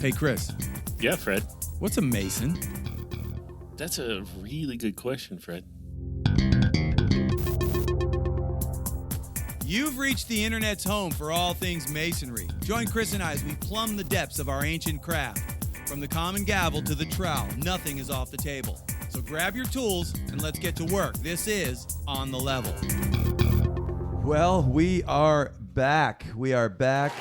Hey, Chris, Yeah, Fred. what's a Mason? That's a really good question, Fred. You've reached the internet's home for all things Masonry. Join Chris and I as we plumb the depths of our ancient craft. From the common gavel to the trowel, nothing is off the table. So grab your tools and let's get to work. This is On the Level. Well, we are back. We are back.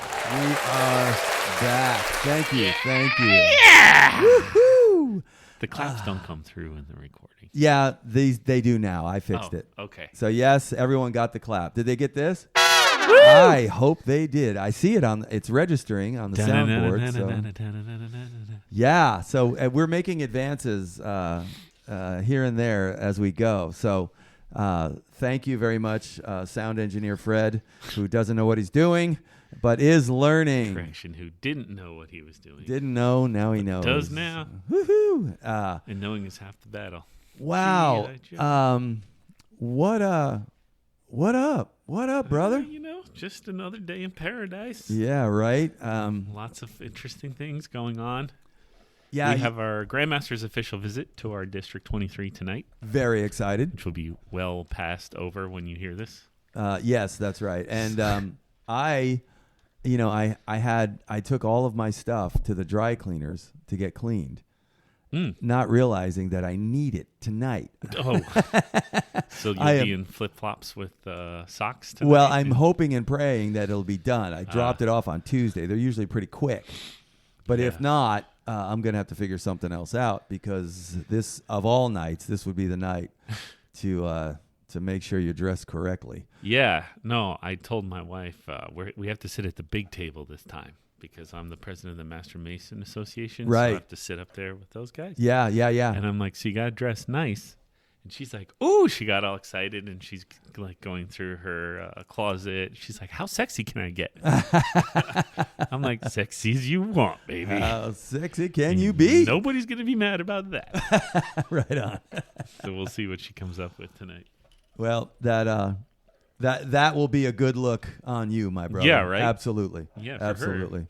Thank you. Thank you. Yeah! Woohoo! The claps don't come through in the recording. Yeah, they do now. I fixed it. Okay. So yes, everyone got the clap. Did they get this? I hope they did. I see it it's registering on the soundboard. Yeah, so we're making advances here and there as we go. So thank you very much, sound engineer Fred, who doesn't know what he's doing, but is learning. Correction, who didn't know what he was doing. Didn't know, now he knows. Does now. Woohoo! And knowing is half the battle. Wow. What up? What up, brother? Just another day in paradise. Yeah, right. Lots of interesting things going on. Yeah, we have our grandmaster's official visit to our District 23 tonight. Very excited. Which will be well past over when you hear this. Yes, that's right. And I took all of my stuff to the dry cleaners to get cleaned. Not realizing that I need it tonight. Oh, so you'll be in flip-flops with socks tonight? Well, I'm hoping and praying that it'll be done. I dropped it off on Tuesday. They're usually pretty quick. But if not, I'm going to have to figure something else out because this, of all nights, this would be the night to make sure you're dressed correctly. Yeah. No, I told my wife we have to sit at the big table this time. Because I'm the president of the Master Mason Association, right. So I have to sit up there with those guys. Yeah. And I'm like, so you got to dress nice. And she's like, ooh, she got all excited, and she's like going through her closet. She's like, how sexy can I get? I'm like, sexy as you want, baby. How sexy can you be? Nobody's going to be mad about that. Right on. So we'll see what she comes up with tonight. Well, that will be a good look on you, my brother. Yeah, right? Absolutely. Yeah, absolutely.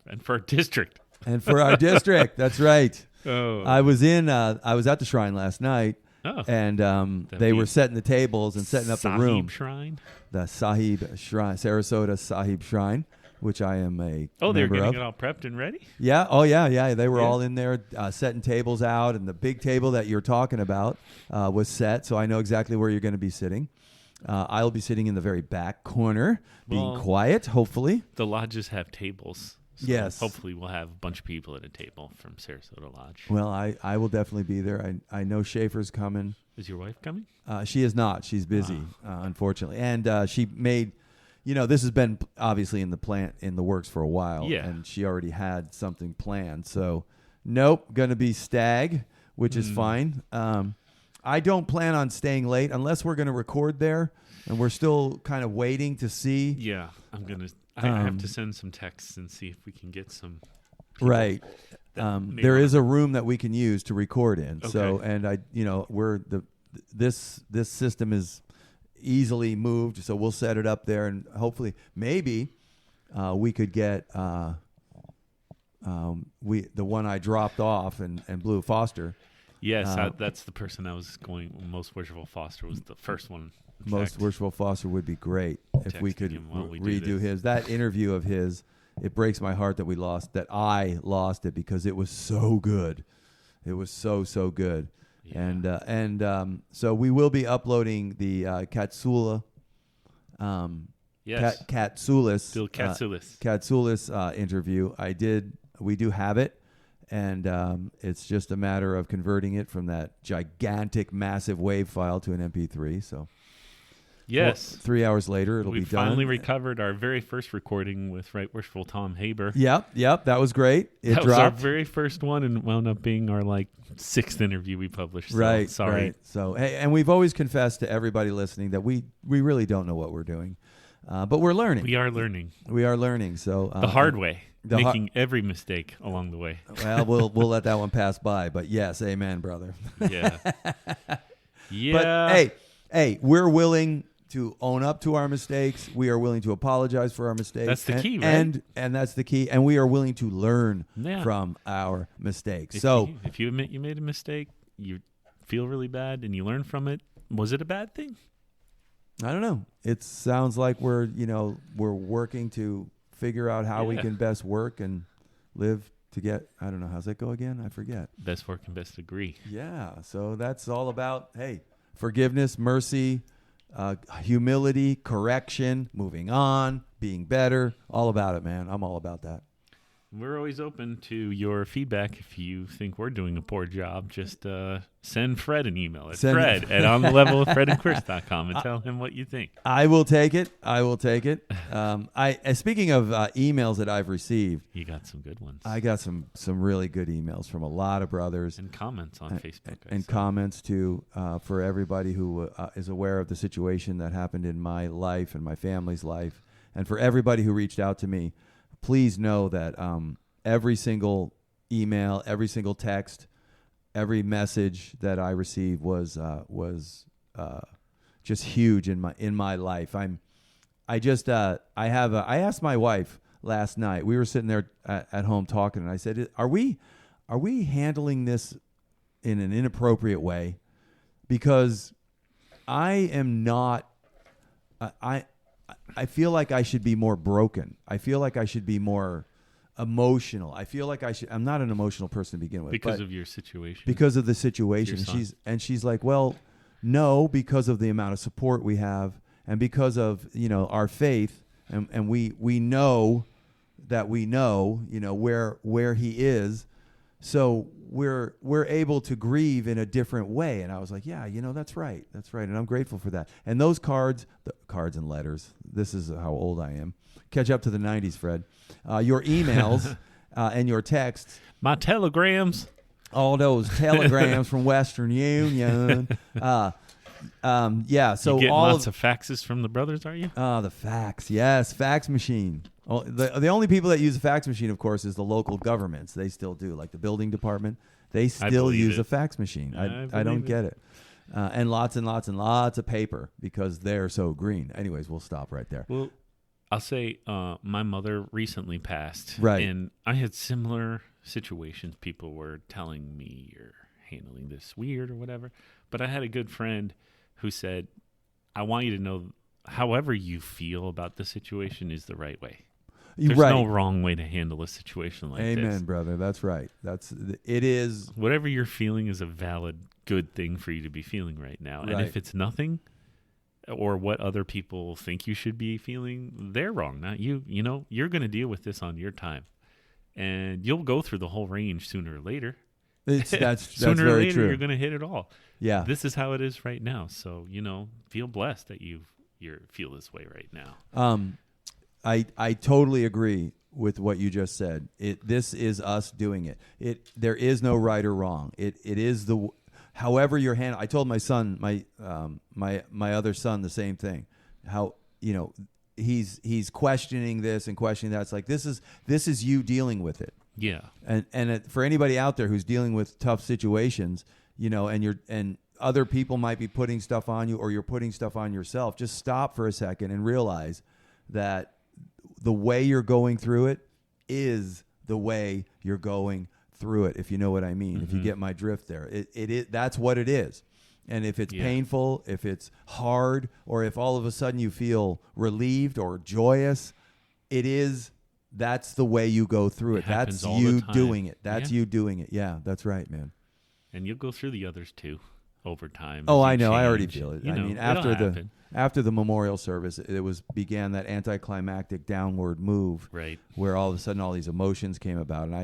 And for our district. And for our district, that's right. Oh. I was at the shrine last night, and they were setting the tables and setting up the room. Sahib Shrine? The Sahib Shrine, Sarasota Sahib Shrine, which I am a member of. They're getting it all prepped and ready? Yeah. Oh, yeah. They were all in there setting tables out, and the big table that you're talking about was set, so I know exactly where you're going to be sitting. I'll be sitting in the very back corner, being quiet, hopefully. The lodges have tables. So yes. Hopefully we'll have a bunch of people at a table from Sarasota Lodge. Well, I will definitely be there. I know Schaefer's coming. Is your wife coming? She is not. She's busy, unfortunately. And she made, this has been obviously in the works for a while. Yeah. And she already had something planned. So, nope, going to be stag, which is fine. I don't plan on staying late unless we're going to record there, and we're still kind of waiting to see. Yeah, I have to send some texts and see if we can get some people. Right. There is a room that we can use to record in. Okay. So, and this system is easily moved, so we'll set it up there, and hopefully, maybe we could get the one I dropped off and Blue Foster. Yes, that's the person I was going. Most Worshipful Foster was the first one. Most Worshipful Foster would be great if we could redo his. That interview of his, it breaks my heart that I lost it because it was so good. It was so good. Yeah. And so we will be uploading the Katsula. Yes. Katsulis. Bill Katsulis. Katsulis interview. We do have it. And it's just a matter of converting it from that gigantic, massive WAV file to an MP3. So, yes, 3 hours later, it'll be done. We finally recovered our very first recording with Right Worshipful Tom Haber. Yep, that was great. It dropped. Was our very first one and wound up being our sixth interview we published. So, right, sorry. Right. So, hey, and we've always confessed to everybody listening that we really don't know what we're doing, but we're learning. We are learning. So the hard way. Making every mistake along the way. Well, we'll let that one pass by. But yes, amen, brother. Yeah. But hey, we're willing to own up to our mistakes. We are willing to apologize for our mistakes. That's the key, right? And that's the key. And we are willing to learn Yeah. from our mistakes. If you admit you made a mistake, you feel really bad, and you learn from it. Was it a bad thing? I don't know. It sounds like we're working to figure out how we can best work and live to get, I don't know, how's that go again? I forget. Best work and best agree. Yeah. So that's all about, hey, forgiveness, mercy, humility, correction, moving on, being better. All about it, man. I'm all about that. We're always open to your feedback. If you think we're doing a poor job, just send Fred an email at Fred at onthelevelofredandchris.com and tell him what you think. I will take it. Speaking of emails that I've received, You got some good ones. I got some really good emails from a lot of brothers. And comments on Facebook. And comments too, for everybody who is aware of the situation that happened in my life and my family's life. And for everybody who reached out to me, please know that every single email, every single text, every message that I received was just huge in my life. I asked my wife last night. We were sitting there at home talking, and I said, "Are we handling this in an inappropriate way?" Because I am not. I feel like I should be more broken. I feel like I should be more emotional. I feel like I'm not an emotional person to begin with. Because of your situation. Because of the situation. She's like, well, no, because of the amount of support we have and because of, our faith and we know that we know, where he is. So we're able to grieve in a different way. And I was like, yeah, that's right. That's right. And I'm grateful for that. And those cards and letters, this is how old I am. Catch up to the 90s, Fred. Your emails and your texts. My telegrams. All those telegrams from Western Union. So you get lots of faxes from the brothers, are you? The fax. Yes, fax machine. Oh, the only people that use a fax machine, of course, is the local governments. They still do, like the building department. They still use a fax machine. I don't get it. And lots and lots and lots of paper because they're so green. Anyways, we'll stop right there. Well, I'll say my mother recently passed. Right. And I had similar situations. People were telling me you're handling this weird or whatever. But I had a good friend who said, I want you to know however you feel about the situation is the right way. There's no wrong way to handle a situation like this. Amen, brother. That's right. It is. Whatever you're feeling is a valid, good thing for you to be feeling right now. Right. And if it's nothing or what other people think you should be feeling, they're wrong, not you. You're going to deal with this on your time. And you'll go through the whole range sooner or later. That's sooner very or later, true. You're going to hit it all. Yeah. This is how it is right now. So, feel blessed that you feel this way right now. I totally agree with what you just said. This is us doing it. There is no right or wrong. It is however you're handling. I told my son, my other son, the same thing. How he's questioning this and questioning that. It's like this is you dealing with it. Yeah. And for anybody out there who's dealing with tough situations, and other people might be putting stuff on you or you're putting stuff on yourself, just stop for a second and realize that the way you're going through it is the way you're going through it, if you know what I mean. Mm-hmm. If you get my drift there. That's what it is. And if it's painful, if it's hard, or if all of a sudden you feel relieved or joyous, that's the way you go through it. That's you doing it. That's you doing it. Yeah, that's right, man. And you'll go through the others too over time. Oh, I know. Change. I already feel it. I mean, after the memorial service, began that anticlimactic downward move, right? Where all of a sudden all these emotions came about, and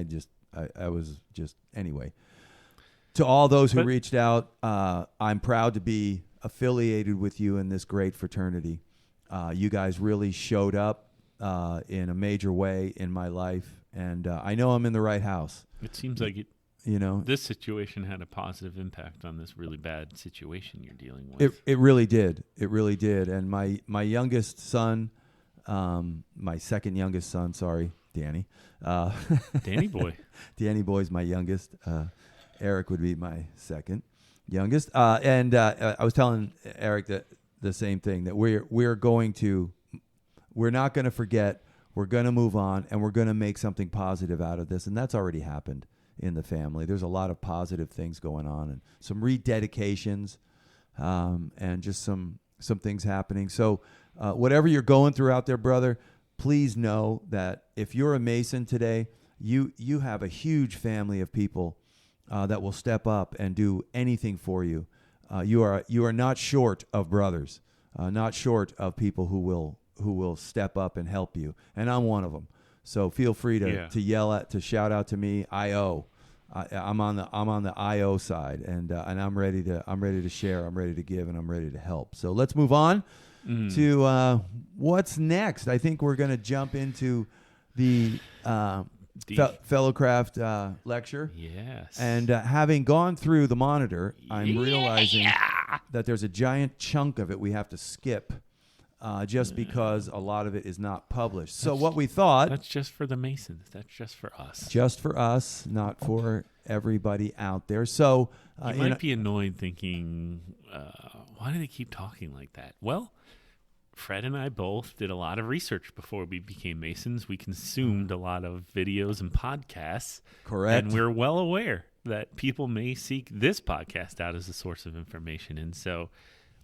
I was just anyway. To all those who reached out, I'm proud to be affiliated with you in this great fraternity. You guys really showed up in a major way in my life, and I know I'm in the right house. It seems like it. This situation had a positive impact on this really bad situation you're dealing with. It really did. It really did. And my youngest son, my second youngest son, sorry, Danny. Danny boy. Danny boy's my youngest. Eric would be my second youngest. And I was telling Eric that the same thing, that we're not going to forget. We're going to move on, and we're going to make something positive out of this. And that's already happened in the family. There's a lot of positive things going on, and some rededications, and just some things happening. So whatever you're going through out there, brother, please know that if you're a Mason today, you have a huge family of people that will step up and do anything for you. You are not short of brothers, not short of people who will step up and help you, and I'm one of them. So feel free to shout out to me. I'm on the IO side, and I'm ready to share. I'm ready to give, and I'm ready to help. So let's move on to what's next. I think we're going to jump into the Fellowcraft lecture. Yes. And having gone through the monitor, I'm realizing that there's a giant chunk of it we have to skip. Just because a lot of it is not published. So what we thought... That's just for the Masons. That's just for us. Just for us, not for everybody out there. So... you might be annoyed thinking, why do they keep talking like that? Well, Fred and I both did a lot of research before we became Masons. We consumed a lot of videos and podcasts. Correct. And we're well aware that people may seek this podcast out as a source of information. And so...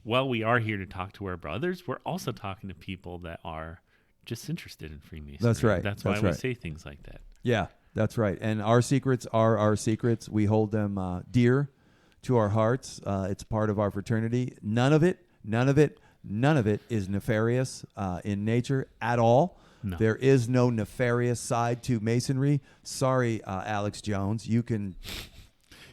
while we are here to talk to our brothers, we're also talking to people that are just interested in Freemasonry. That's right. That's why we say things like that. Yeah, that's right. And our secrets are our secrets. We hold them dear to our hearts. It's part of our fraternity. None of it is nefarious in nature at all. No. There is no nefarious side to Masonry. Sorry, Alex Jones.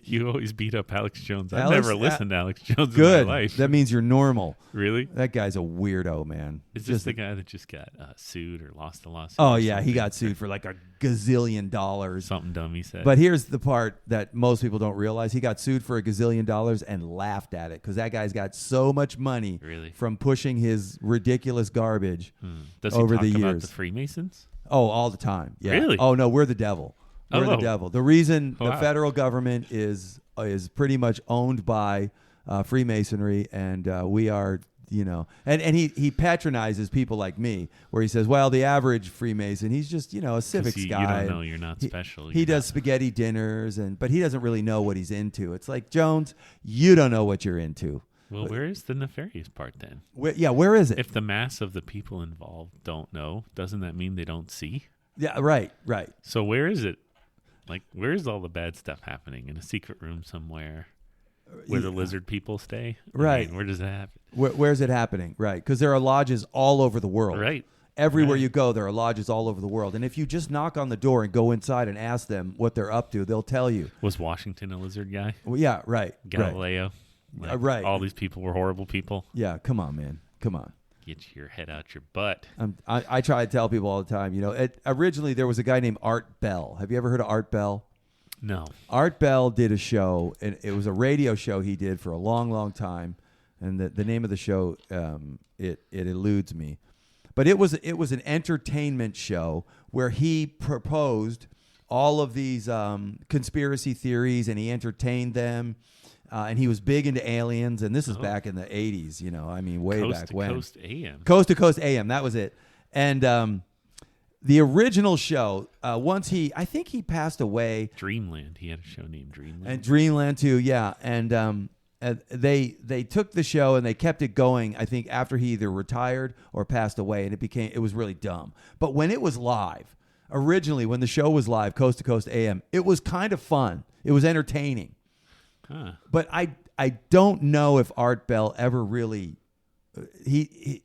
You always beat up Alex Jones. I've never listened to Alex Jones good. in my life. That means you're normal. Really? That guy's a weirdo, man. Is this the guy that just got sued or lost a lawsuit? Oh, yeah. He got sued for like $1 gazillion. Something dumb he said. But here's the part that most people don't realize. He got sued for $1 gazillion and laughed at it because that guy's got so much money from pushing his ridiculous garbage over the years. Does he talk about the Freemasons? Oh, all the time. Yeah. Really? Oh, no, we're the devil. We're the devil. The reason the federal government is pretty much owned by Freemasonry, and we are, and he patronizes people like me, where he says, well, the average Freemason, he's just, a civics guy. You don't know, you're not special. He does spaghetti dinners, but he doesn't really know what he's into. It's like, Jones, you don't know what you're into. Well, where is the nefarious part then? Where is it? If the mass of the people involved don't know, doesn't that mean they don't see? Yeah, right. So where is it? Like, where's all the bad stuff happening? In a secret room somewhere where the lizard people stay? Right. I mean, where does that happen? Where's it happening? Right. Because there are lodges all over the world. Right. Everywhere you go, there are lodges all over the world. And if you just knock on the door and go inside and ask them what they're up to, they'll tell you. Was Washington a lizard guy? Well, yeah, right. Galileo? Right. All these people were horrible people? Yeah, come on, man. Come on. Get your head out your butt. I try to tell people all the time, originally there was a guy named Art Bell. Have you ever heard of Art Bell? No. Art Bell did a show, and it was a radio show he did for a long, long time. And the name of the show, it eludes me. But it was an entertainment show where he proposed all of these conspiracy theories, and he entertained them. And he was big into aliens, and this is back in the 80s, way back when. Coast to Coast AM. Coast to Coast AM, that was it. And the original show, I think he passed away. Dreamland, he had a show named Dreamland. And Dreamland too, yeah. And they took the show and they kept it going, I think, after he either retired or passed away, and it was really dumb. But when it was live, originally when the show was live, Coast to Coast AM, it was kind of fun. It was entertaining. Huh. But I don't know if Art Bell ever really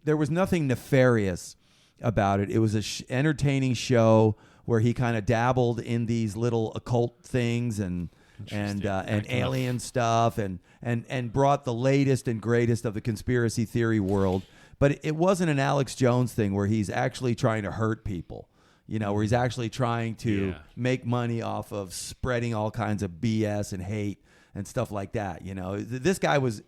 there was nothing nefarious about it. It was an entertaining show where he kind of dabbled in these little occult things and alien stuff and brought the latest and greatest of the conspiracy theory world. But it wasn't an Alex Jones thing where he's actually trying to hurt people. Where he's actually trying to make money off of spreading all kinds of BS and hate and stuff like that. This guy it was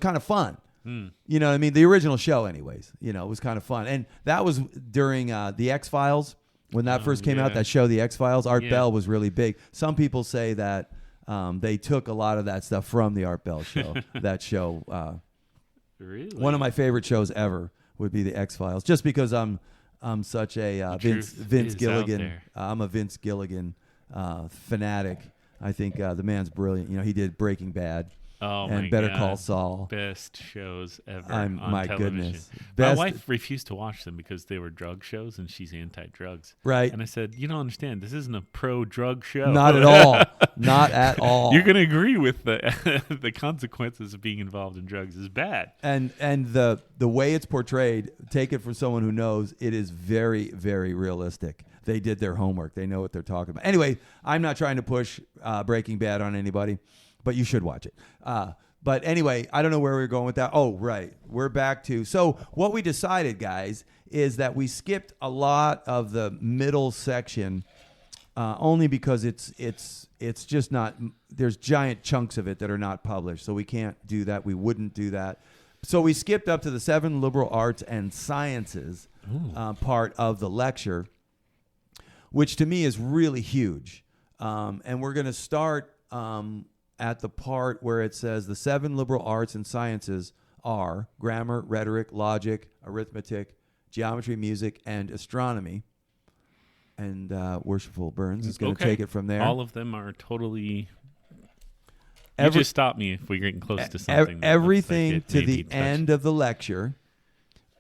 kind of fun. You know what I mean? The original show anyways, it was kind of fun. And that was during the X-Files. When that first came out, that show, the X-Files, Art Bell was really big. Some people say that they took a lot of that stuff from the Art Bell show, that show. Really? One of my favorite shows ever would be the X-Files, just because I'm such a Vince Gilligan. I'm a Vince Gilligan fanatic. I think the man's brilliant. You know, he did Breaking Bad. Oh, and my Better God. Call Saul. Best shows ever My television. goodness. My wife refused to watch them because they were drug shows, and she's anti-drugs. Right. And I said, you don't understand. This isn't a pro-drug show. Not at all. Not at all. You're going to agree with the consequences of being involved in drugs is bad. And the way it's portrayed, take it from someone who knows, it is very, very realistic. They did their homework. They know what they're talking about. Anyway, I'm not trying to push Breaking Bad on anybody, but you should watch it. But anyway, I don't know where we were going with that. Oh, right. We're back to... So what we decided, guys, is that we skipped a lot of the middle section only because it's just not... There's giant chunks of it that are not published, so we can't do that. We wouldn't do that. So we skipped up to the 7 liberal arts and sciences part of the lecture, which to me is really huge. And we're going to start... at the part where it says the 7 liberal arts and sciences are grammar, rhetoric, logic, arithmetic, geometry, music, and astronomy. And Worshipful Burns is going to take it from there. All of them are totally... You just stop me if we're getting close to something. Everything like to the end of the lecture.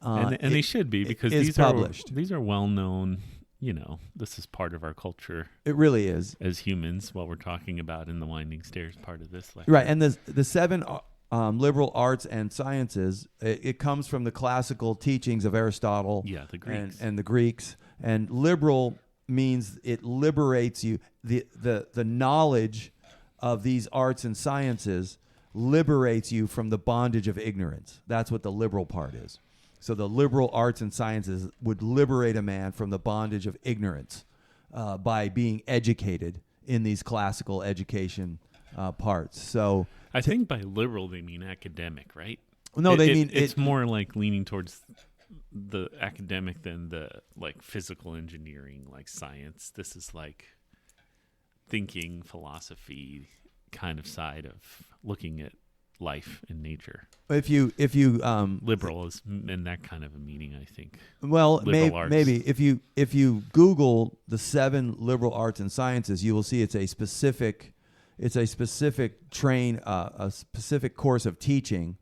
And they should be, because these published. These are well-known... You know, this is part of our culture. It really is. As humans, what we're talking about in the Winding Stairs part of this lecture. Right, and the 7 liberal arts and sciences, it comes from the classical teachings of Aristotle. Yeah, the Greeks. And the Greeks. And liberal means it liberates you. The knowledge of these arts and sciences liberates you from the bondage of ignorance. That's what the liberal part is. So the liberal arts and sciences would liberate a man from the bondage of ignorance by being educated in these classical education parts. So I think by liberal they mean academic, right? No, it's more like leaning towards the academic than the like physical engineering, like science. This is like thinking, philosophy kind of side of looking at life and nature. If you liberal is in that kind of a meaning, I think. Well, maybe if you Google the 7 liberal arts and sciences, you will see it's a specific a specific course of teaching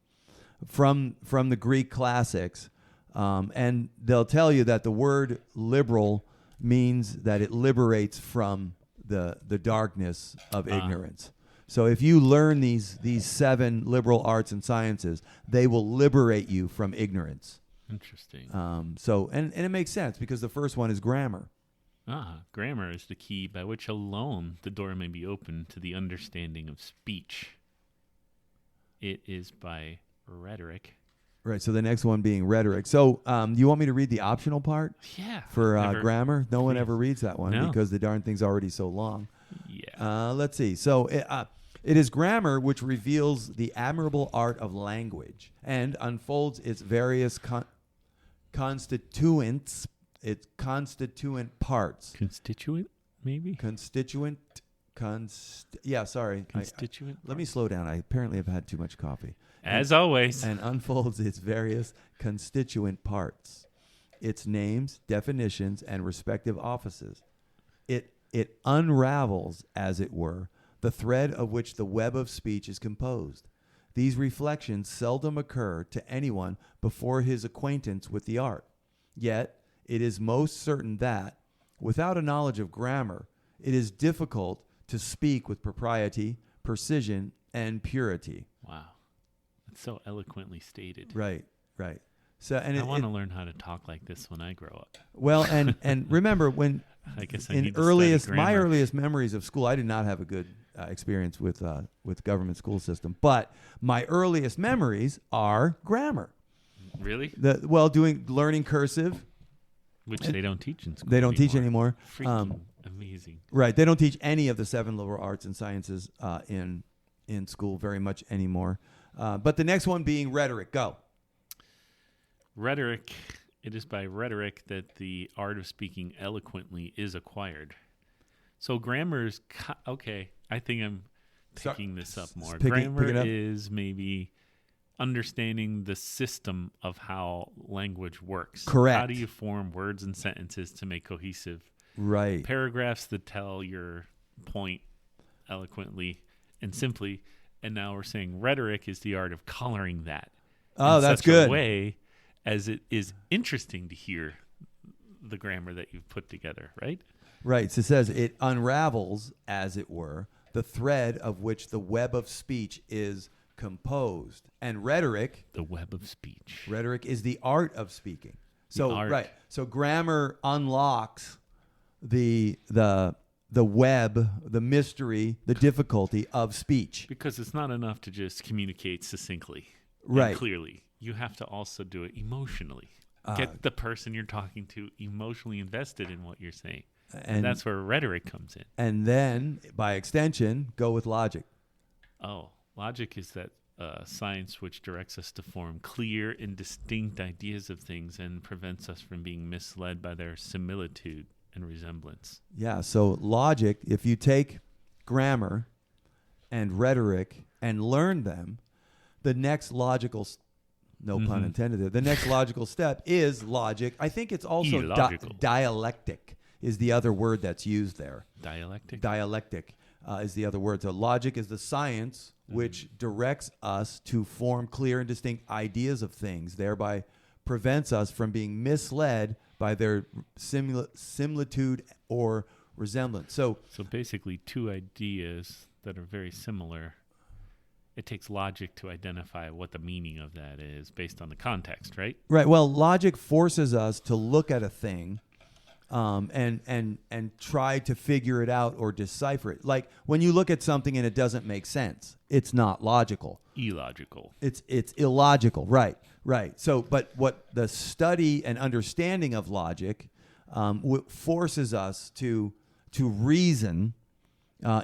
from the Greek classics, and they'll tell you that the word liberal means that it liberates from the darkness of ignorance. So if you learn these 7 liberal arts and sciences, they will liberate you from ignorance. Interesting. So it makes sense because the first one is grammar. Grammar is the key by which alone the door may be opened to the understanding of speech. It is by rhetoric. Right. So the next one being rhetoric. So you want me to read the optional part? Yeah. For grammar? No one ever reads that one because the darn thing's already so long. Yeah. Let's see. So it is grammar which reveals the admirable art of language and unfolds its various constituent parts. Constituent, maybe? Constituent. Constituent. Let me slow down. I apparently have had too much coffee. As always. And unfolds its various constituent parts, its names, definitions, and respective offices. It unravels, as it were, the thread of which the web of speech is composed. These reflections seldom occur to anyone before his acquaintance with the art. Yet, it is most certain that, without a knowledge of grammar, it is difficult to speak with propriety, precision, and purity. Wow. That's so eloquently stated. Right. So, and I want to learn how to talk like this when I grow up. Well, and remember when I guess my earliest memories of school, I did not have a good experience with government school system, but my earliest memories are grammar. Really? Learning cursive, which they don't teach in school. They don't teach anymore. Freaking amazing. Right. They don't teach any of the 7 liberal arts and sciences in school very much anymore. But the next one being rhetoric. Go. Rhetoric. It is by rhetoric that the art of speaking eloquently is acquired. So grammar is... okay, I think I'm picking this up more. Grammar is maybe understanding the system of how language works. Correct. How do you form words and sentences to make cohesive paragraphs that tell your point eloquently and simply? And now we're saying rhetoric is the art of coloring that. Oh, that's good. A way as it is interesting to hear the grammar that you've put together, right? Right. So it says it unravels, as it were, the thread of which the web of speech is composed. And rhetoric, the web of speech. Rhetoric is the art of speaking. So art. So grammar unlocks the web, the mystery, the difficulty of speech. Because it's not enough to just communicate succinctly and clearly. You have to also do it emotionally. Get the person you're talking to emotionally invested in what you're saying. And that's where rhetoric comes in. And then, by extension, go with logic. Oh, logic is that science which directs us to form clear and distinct ideas of things and prevents us from being misled by their similitude and resemblance. Yeah, so logic, if you take grammar and rhetoric and learn them, the next logical pun intended there. The next logical step is logic. I think it's also dialectic is the other word that's used there. Dialectic? Dialectic is the other word. So logic is the science which directs us to form clear and distinct ideas of things, thereby prevents us from being misled by their similitude or resemblance. So basically two ideas that are very similar. It takes logic to identify what the meaning of that is based on the context, right? Right. Well, logic forces us to look at a thing and try to figure it out or decipher it. Like when you look at something and it doesn't make sense, it's not logical. Illogical. It's illogical. Right. So, but what the study and understanding of logic forces us to reason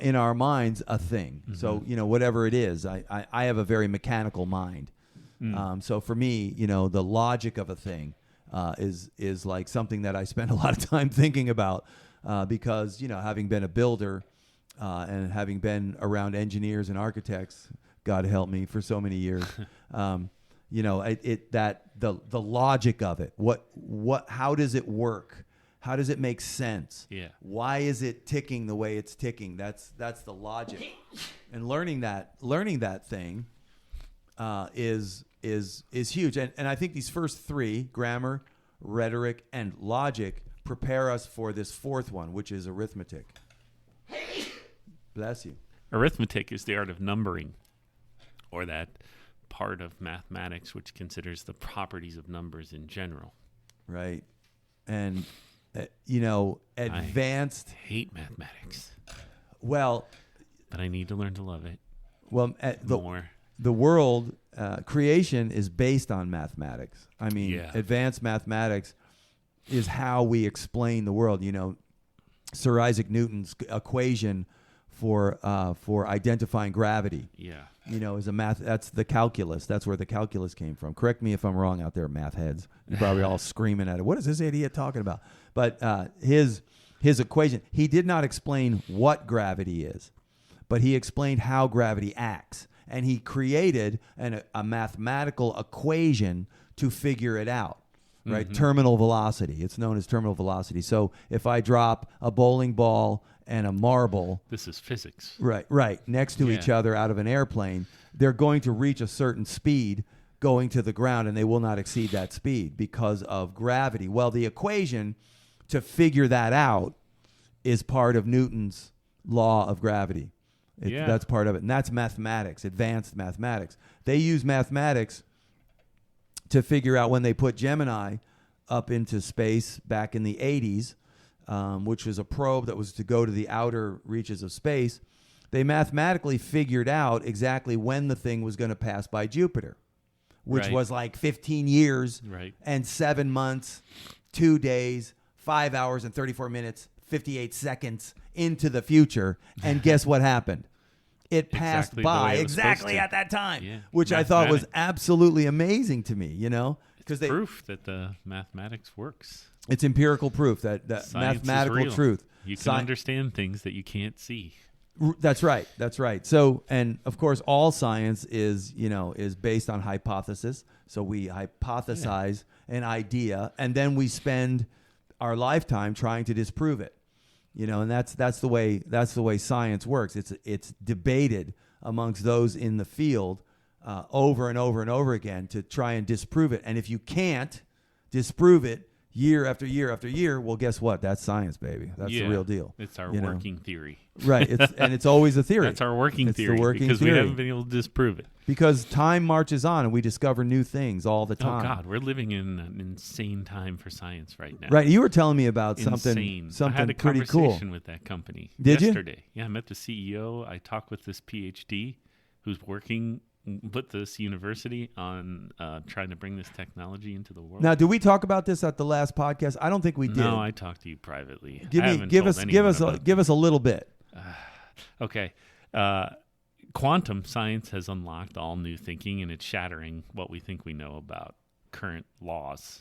in our minds a thing. So, whatever it is, I have a very mechanical mind. So for me, the logic of a thing is like something that I spend a lot of time thinking about because, having been a builder and having been around engineers and architects, God help me, for so many years, the logic of it, how does it work? How does it make sense? Yeah. Why is it ticking the way it's ticking? That's the logic. And learning that thing is huge. And I think these first three, grammar, rhetoric, and logic, prepare us for this fourth one, which is arithmetic. Bless you. Arithmetic is the art of numbering, or that part of mathematics which considers the properties of numbers in general. Right. And advanced. I hate mathematics. Well, but I need to learn to love it. Well, more. The world, creation is based on mathematics. I mean, advanced mathematics is how we explain the world. Sir Isaac Newton's equation for identifying gravity. Yeah. Is a math. That's the calculus. That's where the calculus came from. Correct me if I'm wrong out there, math heads. You're probably all screaming at it. What is this idiot talking about? But his equation, he did not explain what gravity is, but he explained how gravity acts. And he created a mathematical equation to figure it out, right? Terminal velocity. It's known as terminal velocity. So if I drop a bowling ball and a marble. This is physics. Right. Next to each other out of an airplane, they're going to reach a certain speed going to the ground, and they will not exceed that speed because of gravity. Well, the equation to figure that out is part of Newton's law of gravity. That's part of it. And that's mathematics, advanced mathematics. They use mathematics to figure out when they put Gemini up into space back in the 80s, which was a probe that was to go to the outer reaches of space. They mathematically figured out exactly when the thing was going to pass by Jupiter, which was like 15 years and 7 months, 2 days, 5 hours and 34 minutes, 58 seconds into the future. And guess what happened? It passed by exactly at that time, which I thought was absolutely amazing to me, because it's proof that the mathematics works. It's empirical proof that mathematical truth. You can understand things that you can't see. That's right. That's right. So, and of course, all science is based on hypothesis. So we hypothesize an idea, and then we spend our lifetime trying to disprove it. And that's the way science works. It's debated amongst those in the field over and over and over again to try and disprove it. And if you can't disprove it year after year after year, well, guess what? That's science, baby. That's the real deal. It's our working theory. Right. It's always a theory. That's our working theory. The working because theory. We haven't been able to disprove it. Because time marches on and we discover new things all the time. Oh, God. We're living in an insane time for science right now. Right. You were telling me about something I had a pretty conversation cool with that company yesterday. Yeah, I met the CEO. I talked with this PhD who's working with this university on trying to bring this technology into the world. Now, did we talk about this at the last podcast? I don't think we did. No, I talked to you privately. Give us a little bit. Okay. Quantum science has unlocked all new thinking, and it's shattering what we think we know about current laws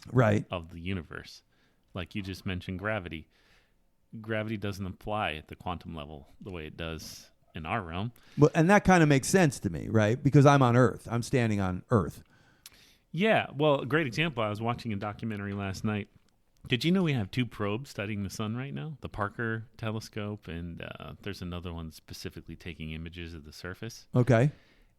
of the universe. Like you just mentioned, gravity. Gravity doesn't apply at the quantum level the way it does in our realm. Well, and that kind of makes sense to me, right? Because I'm on Earth. I'm standing on Earth. Yeah. Well, a great example. I was watching a documentary last night. Did you know we have 2 probes studying the sun right now? The Parker telescope, and there's another one specifically taking images of the surface. Okay.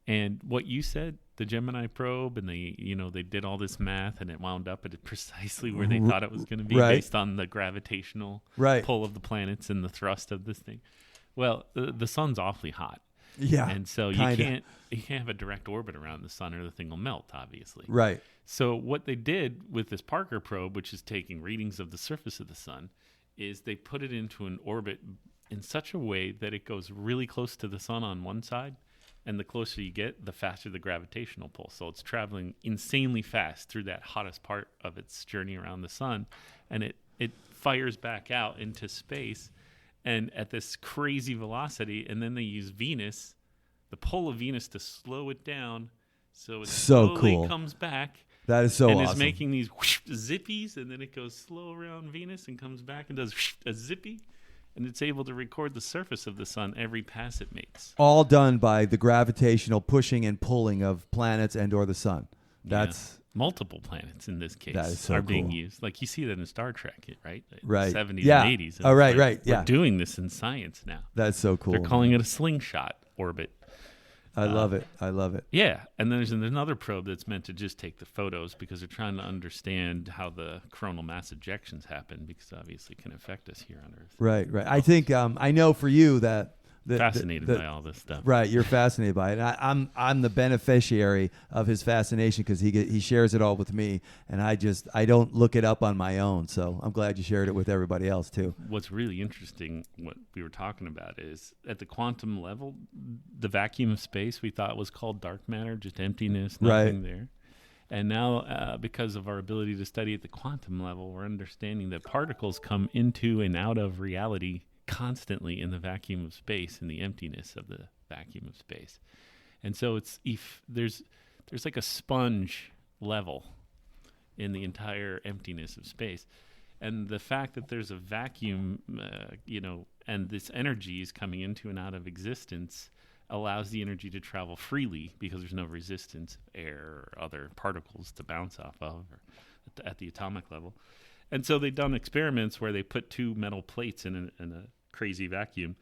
And what you said, the Gemini probe, and they did all this math, and it wound up at precisely where they thought it was going to be based on the gravitational pull of the planets and the thrust of this thing. Well, the sun's awfully hot. Yeah. And so you can't have a direct orbit around the sun or the thing will melt, obviously. Right. So what they did with this Parker probe, which is taking readings of the surface of the sun, is they put it into an orbit in such a way that it goes really close to the sun on one side, and the closer you get, the faster the gravitational pull. So it's traveling insanely fast through that hottest part of its journey around the sun, and it fires back out into space and at this crazy velocity, and then they use Venus, the pull of Venus, to slow it down so it slowly comes back. That is so awesome. And is making these whoosh, zippies, and then it goes slow around Venus and comes back and does whoosh, a zippy, and it's able to record the surface of the sun every pass it makes. All done by the gravitational pushing and pulling of planets and or the sun. That's multiple planets in this case that is so being used. Like you see that in Star Trek, right? Right. 70s and 80s. Oh, right, right. We're doing this in science now. That's so cool. They're calling it a slingshot orbit. I love it. I love it. Yeah. And then there's another probe that's meant to just take the photos because they're trying to understand how the coronal mass ejections happen, because obviously it can affect us here on Earth. Right, right. I think I know for you that fascinated by all this stuff. Right, you're fascinated by it. And I'm the beneficiary of his fascination because he shares it all with me, and I don't look it up on my own. So I'm glad you shared it with everybody else too. What's really interesting, what we were talking about, is at the quantum level, the vacuum of space we thought was called dark matter, just emptiness, nothing there. And now, because of our ability to study at the quantum level, we're understanding that particles come into and out of reality constantly in the vacuum of space, in the emptiness of the vacuum of space. And so there's like a sponge level in the entire emptiness of space. And the fact that there's a vacuum, and this energy is coming into and out of existence allows the energy to travel freely because there's no resistance of air or other particles to bounce off of at the atomic level. And so they've done experiments where they put 2 metal plates in a crazy vacuum.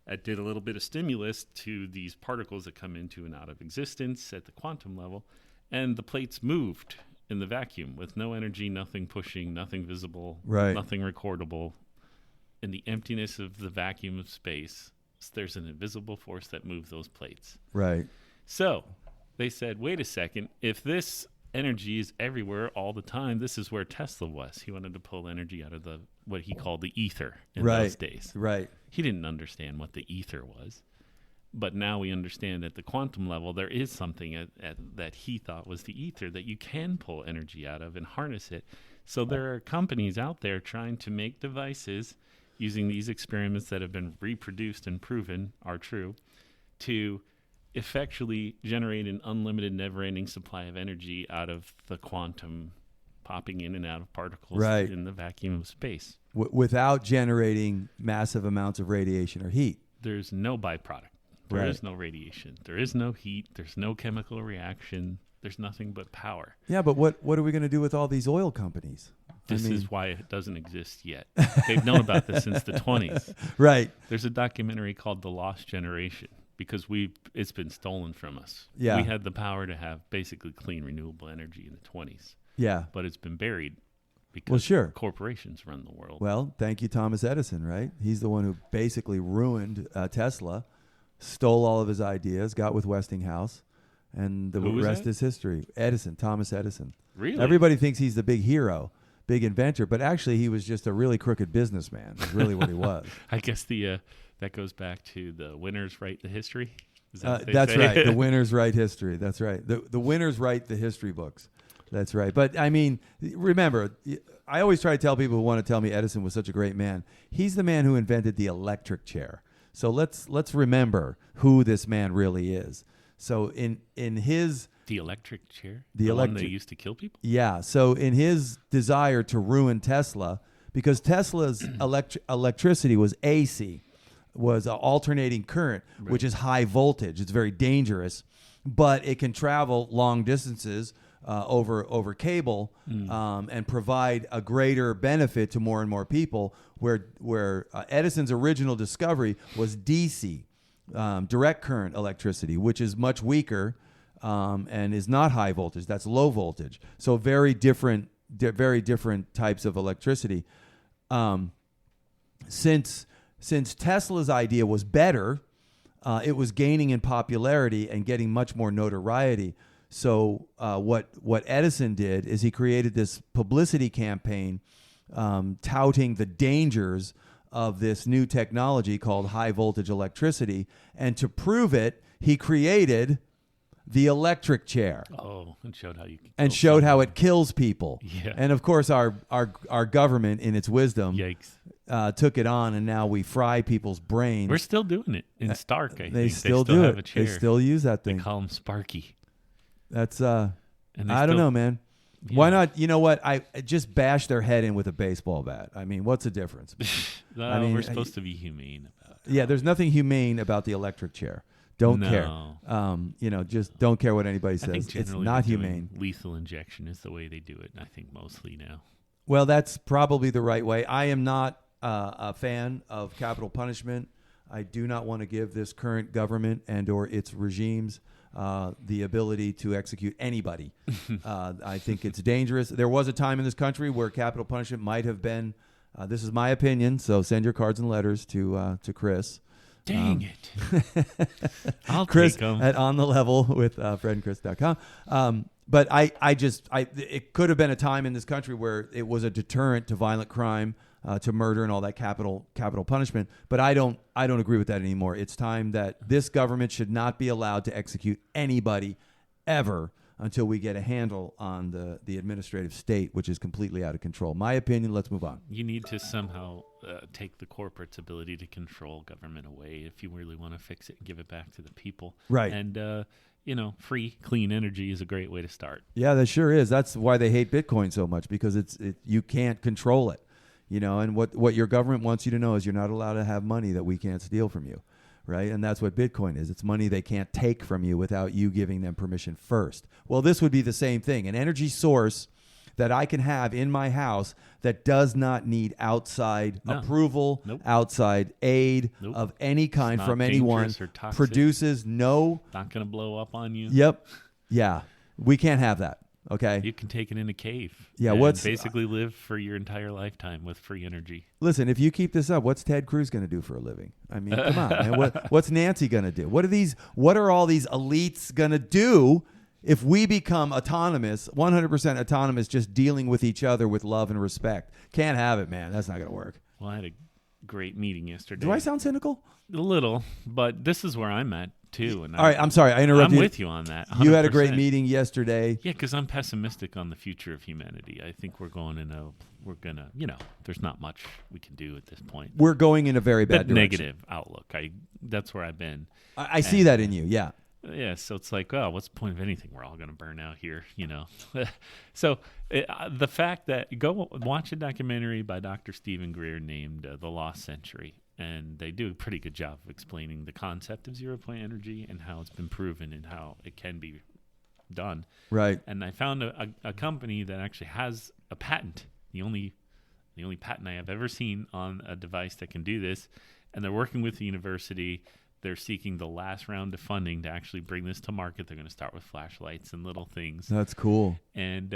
It did a little bit of stimulus to these particles that come into and out of existence at the quantum level, and the plates moved in the vacuum with no energy, nothing pushing, nothing visible, nothing recordable. In the emptiness of the vacuum of space, there's an invisible force that moves those plates. Right. So they said, wait a second, if this energy is everywhere all the time, this is where Tesla was. He wanted to pull energy out of what he called the ether in those days. Right. He didn't understand what the ether was. But now we understand at the quantum level, there is something that he thought was the ether that you can pull energy out of and harness it. So there are companies out there trying to make devices using these experiments that have been reproduced and proven are true to effectually generate an unlimited, never-ending supply of energy out of the quantum popping in and out of particles in the vacuum of space. Without generating massive amounts of radiation or heat. there's no byproduct. There Right. is no radiation. There is no heat. There's no chemical reaction. There's nothing but power. Yeah, but what are we going to do with all these oil companies? This is why it doesn't exist yet. They've known about this since the 20s. Right. There's a documentary called The Lost Generation because it's been stolen from us. Yeah. We had the power to have basically clean, renewable energy in the 20s, Yeah. but it's been buried because Well, sure. corporations run the world. Well, thank you, Thomas Edison, right? He's the one who basically ruined Tesla, stole all of his ideas, got with Westinghouse, and the Who was rest that? is history. Edison, Thomas Edison. Really? Everybody thinks he's the big hero, big inventor, but actually he was just a really crooked businessman, is really what he was. I guess that goes back to the winners write the history. Is that what they That's say? right. The winners write history. That's right. The winners write the history books. That's right. But I mean, remember, I always try to tell people who want to tell me Edison was such a great man. He's the man who invented the electric chair. So let's remember who this man really is. So in his The electric chair? The one they electric- used to kill people? yeah, so in his desire to ruin Tesla, because Tesla's electricity was AC, was alternating current, which is high voltage. It's very dangerous, but it can travel long distances over cable and provide a greater benefit to more and more people. Where Edison's original discovery was DC, direct current electricity, which is much weaker and is not high voltage. That's low voltage. So very different types of electricity. Since Tesla's idea was better, it was gaining in popularity and getting much more notoriety. So what Edison did is he created this publicity campaign touting the dangers of this new technology called high voltage electricity. And to prove it, he created the electric chair. Oh, and showed how you And showed how it kills people. Yeah. And of course, our government, in its wisdom, Yikes. took it on, and now we fry people's brains. We're still doing it in Stark, I think. They still do have it. a chair. They still use that They thing. call him Sparky. That's And they I don't still- know, man. Yeah. Why not? You know what? I just bash their head in with a baseball bat. I mean, what's the difference? No, I mean, we're supposed to be humane about it. Yeah, there's nothing humane about the electric chair. Don't No. care. Just don't care what anybody I says. think It's generally not they're doing humane. Lethal injection is the way they do it, I think, mostly now. Well, that's probably the right way. I am not a fan of capital punishment. I do not want to give this current government and or its regimes the ability to execute anybody. I think it's dangerous. There was a time in this country where capital punishment might have been. This is my opinion, so send your cards and letters to Chris. Dang it. I'll Chris take them. at On the Level with fredandchris.com. But it could have been a time in this country where it was a deterrent to violent crime, to murder and all that capital punishment. But I don't agree with that anymore. It's time that this government should not be allowed to execute anybody ever until we get a handle on the administrative state, which is completely out of control. My opinion. Let's move on. You need to somehow take the corporate's ability to control government away if you really want to fix it and give it back to the people. Right. And, free, clean energy is a great way to start. Yeah, that sure is. That's why they hate Bitcoin so much, because you can't control it. And what your government wants you to know is you're not allowed to have money that we can't steal from you, right? And that's what Bitcoin is. It's money they can't take from you without you giving them permission first. Well, this would be the same thing. An energy source that I can have in my house that does not need outside approval, outside aid of any kind not from anyone, dangerous or toxic. produces no... Not going to blow up on you. Yep. Yeah. We can't have that. Okay. You can take it in a cave. Yeah, and what's- basically live for your entire lifetime with free energy. Listen, if you keep this up, what's Ted Cruz going to do for a living? I mean, come on, man. What's Nancy going to do? What are all these elites going to do if we become autonomous, 100% autonomous, just dealing with each other with love and respect? Can't have it, man. That's not going to work. Well, I had a great meeting yesterday. Do I sound cynical? A little, but this is where I'm at too. And All right, I'm sorry. I interrupted I'm you. with you on that. 100%. You had a great meeting yesterday. Yeah, because I'm pessimistic on the future of humanity. I think there's not much we can do at this point. We're going in a very bad direction. Negative outlook. That's where I've been. I see that in you, yeah. Yeah, so it's like, oh, what's the point of anything? We're all going to burn out here, So the fact that go watch a documentary by Dr. Stephen Greer named The Lost Century. and they do a pretty good job of explaining the concept of zero-point energy and how it's been proven and how it can be done. Right. And I found a company that actually has a patent, the only patent I have ever seen on a device that can do this, and they're working with the university. They're seeking the last round of funding to actually bring this to market. They're going to start with flashlights and little things. That's cool. And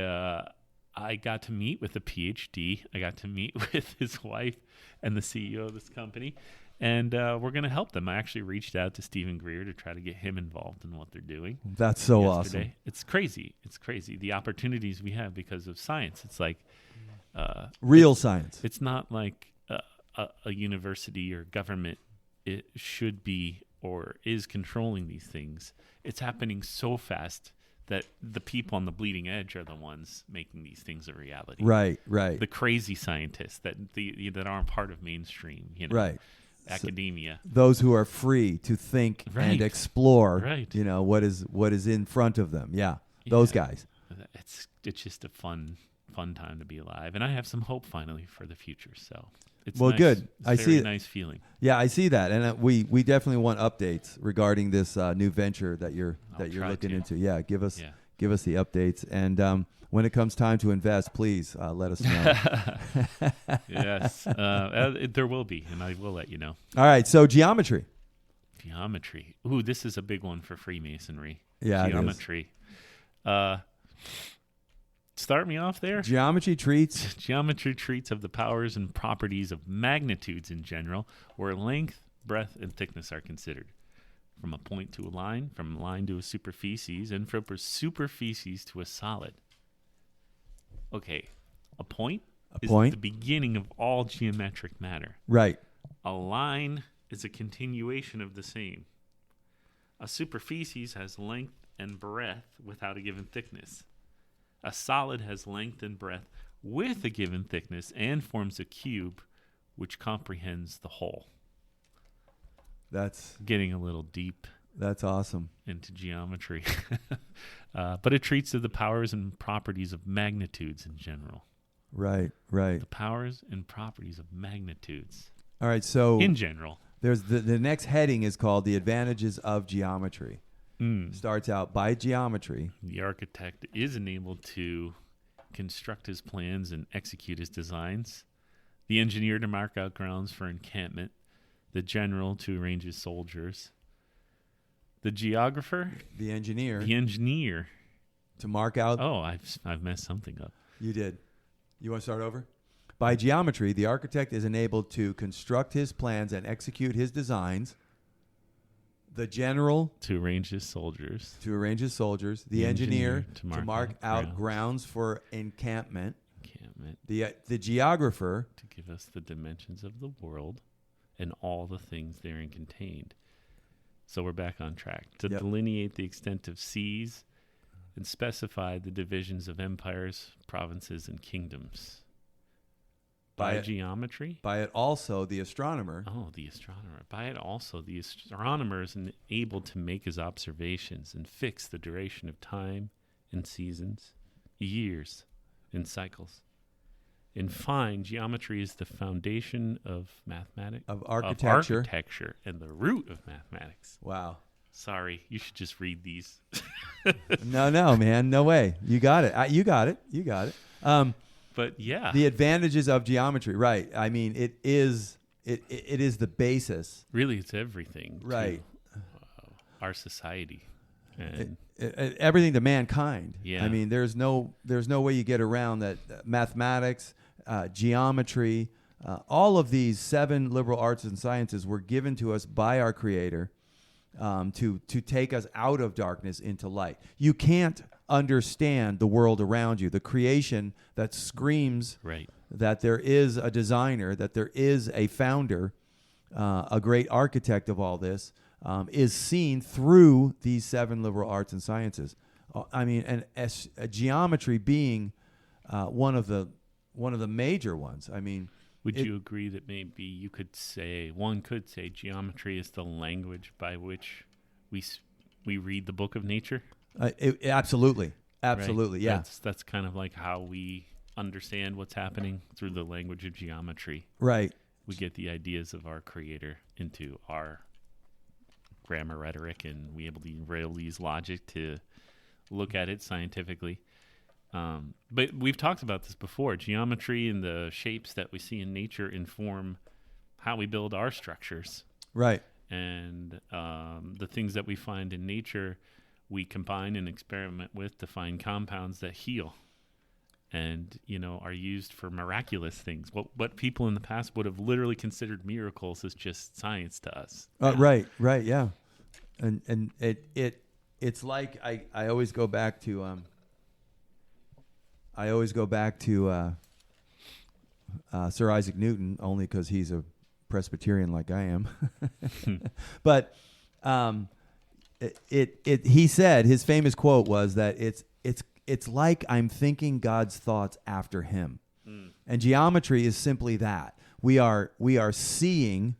I got to meet with a PhD. I got to meet with his wife and the CEO of this company. And we're going to help them. I actually reached out to Stephen Greer to try to get him involved in what they're doing. That's so yesterday. awesome. It's crazy. It's crazy. The opportunities we have because of science. It's like real science. It's not like a university or government it should be or is controlling these things. It's happening so fast that the people on the bleeding edge are the ones making these things a reality. Right. The crazy scientists that that aren't part of mainstream, right. academia. So those who are free to think and explore, what is in front of them. Yeah. Those guys. It's just a fun time to be alive, and I have some hope finally for the future. So it's nice. Good. I see a nice feeling. Yeah, I see that, and we definitely want updates regarding this new venture that you're looking into. Yeah, give us the updates, and when it comes time to invest, please let us know. Yes, there will be, and I will let you know. All right, so geometry. Ooh, this is a big one for Freemasonry. Yeah, geometry. Start me off there. Geometry treats of the powers and properties of magnitudes in general, where length, breadth, and thickness are considered. From a point to a line, from a line to a superficies, and from a superficies to a solid. Okay, a point is the beginning of all geometric matter. Right. A line is a continuation of the same. A superficies has length and breadth without a given thickness. A solid has length and breadth with a given thickness and forms a cube which comprehends the whole. That's getting a little deep. That's awesome. Into geometry. But it treats of the powers and properties of magnitudes in general. Right. The powers and properties of magnitudes. All right, so in general. There's the next heading is called the advantages of geometry. Starts out by geometry. The architect is enabled to construct his plans and execute his designs. The engineer to mark out grounds for encampment. The general to arrange his soldiers. The geographer. The engineer. To mark out. Oh, I've messed something up. You did. You want to start over? By geometry, the architect is enabled to construct his plans and execute his designs. The general to arrange his soldiers. The engineer to mark out grounds for encampment. The geographer to give us the dimensions of the world and all the things therein contained. So we're back on track. To delineate the extent of seas and specify the divisions of empires, provinces, and kingdoms. By geometry? By it also the astronomer. Oh, the astronomer. By it also the astronomer is able to make his observations and fix the duration of time and seasons, years and cycles. In fine, geometry is the foundation of mathematics, of architecture, and the root of mathematics. Wow. Sorry, you should just read these. No, man, no way. You got it. You got it. But yeah, the advantages of geometry, right? I mean, it is the basis. Really, it's everything, right? To, our society and everything to mankind. Yeah, I mean, there's no way you get around that. Mathematics, geometry, all of these 7 liberal arts and sciences were given to us by our Creator to take us out of darkness into light. You can't understand the world around you, the creation that screams that there is a designer, that there is a founder, a great architect of all this, is seen through these 7 liberal arts and sciences. I mean, and geometry being one of the major ones. I mean, would you agree that maybe one could say geometry is the language by which we read the book of nature? Absolutely, right? Yeah. That's kind of like how we understand what's happening through the language of geometry. Right. we get the ideas of our creator into our grammar rhetoric, and we able to use logic to look at it scientifically. But we've talked about this before. Geometry and the shapes that we see in nature inform how we build our structures. Right. And the things that we find in nature, we combine and experiment with to find compounds that heal and, are used for miraculous things. What people in the past would have literally considered miracles is just science to us. Right, yeah. And it's like I always go back to Sir Isaac Newton, only because he's a Presbyterian like I am. But he said, his famous quote was that it's like I'm thinking God's thoughts after him. And geometry is simply that. We are seeing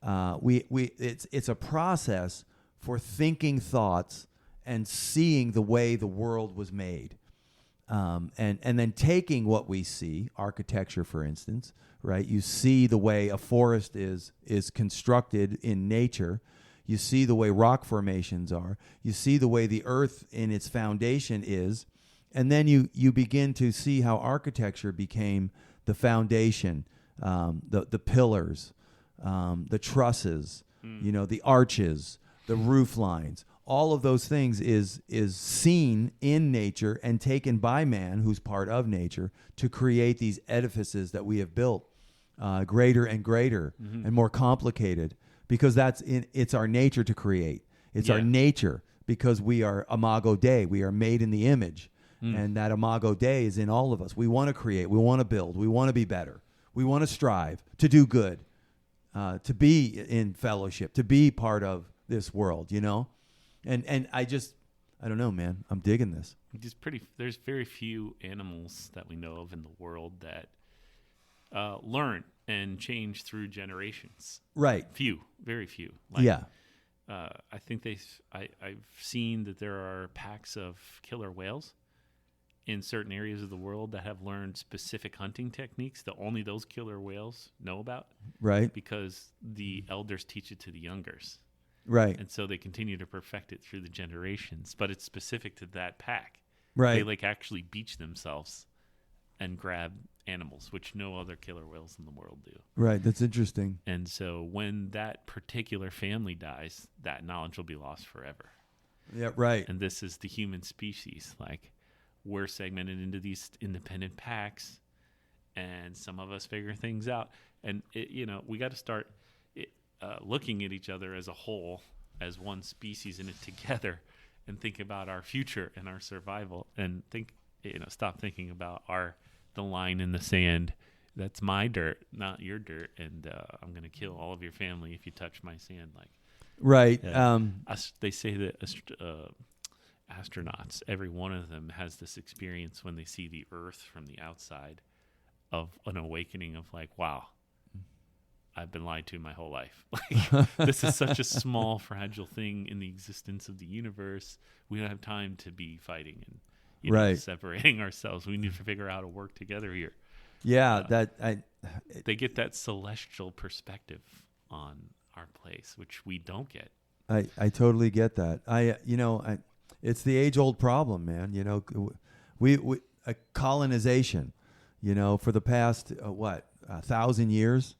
it's a process for thinking thoughts and seeing the way the world was made. And then taking what we see, architecture, for instance, right? You see the way a forest is constructed in nature. You see the way rock formations are. You see the way the earth in its foundation is. And then you begin to see how architecture became the foundation, the pillars, the trusses, the arches, the roof lines. All of those things is seen in nature and taken by man, who's part of nature, to create these edifices that we have built, greater and greater and more complicated, because it's our nature to create. It's our nature, because we are imago Dei. We are made in the image, and that imago Dei is in all of us. We want to create. We want to build. We want to be better. We want to strive to do good, to be in fellowship, to be part of this world, And I don't know, man. I'm digging this. There's very few animals that we know of in the world that learn and change through generations. Right. Very few. I think I've seen that there are packs of killer whales in certain areas of the world that have learned specific hunting techniques that only those killer whales know about. Right. Because the elders teach it to the youngers. Right. And so they continue to perfect it through the generations, but it's specific to that pack. Right. They actually beach themselves and grab animals, which no other killer whales in the world do. Right. That's interesting. And so when that particular family dies, that knowledge will be lost forever. Yeah. Right. And this is the human species. We're segmented into these independent packs, and some of us figure things out. And we got to start looking at each other as a whole, as one species in it together, and think about our future and our survival, and stop thinking about the line in the sand. That's my dirt, not your dirt, and I'm going to kill all of your family if you touch my sand. Right. They say that astronauts, every one of them has this experience when they see the Earth from the outside, of an awakening of wow, I've been lied to my whole life. This is such a small, fragile thing in the existence of the universe. We don't have time to be fighting and separating ourselves. We need to figure out how to work together here. Yeah, they get that celestial perspective on our place, which we don't get. I totally get that. It's the age-old problem, man. We colonization. For the past 1,000 years.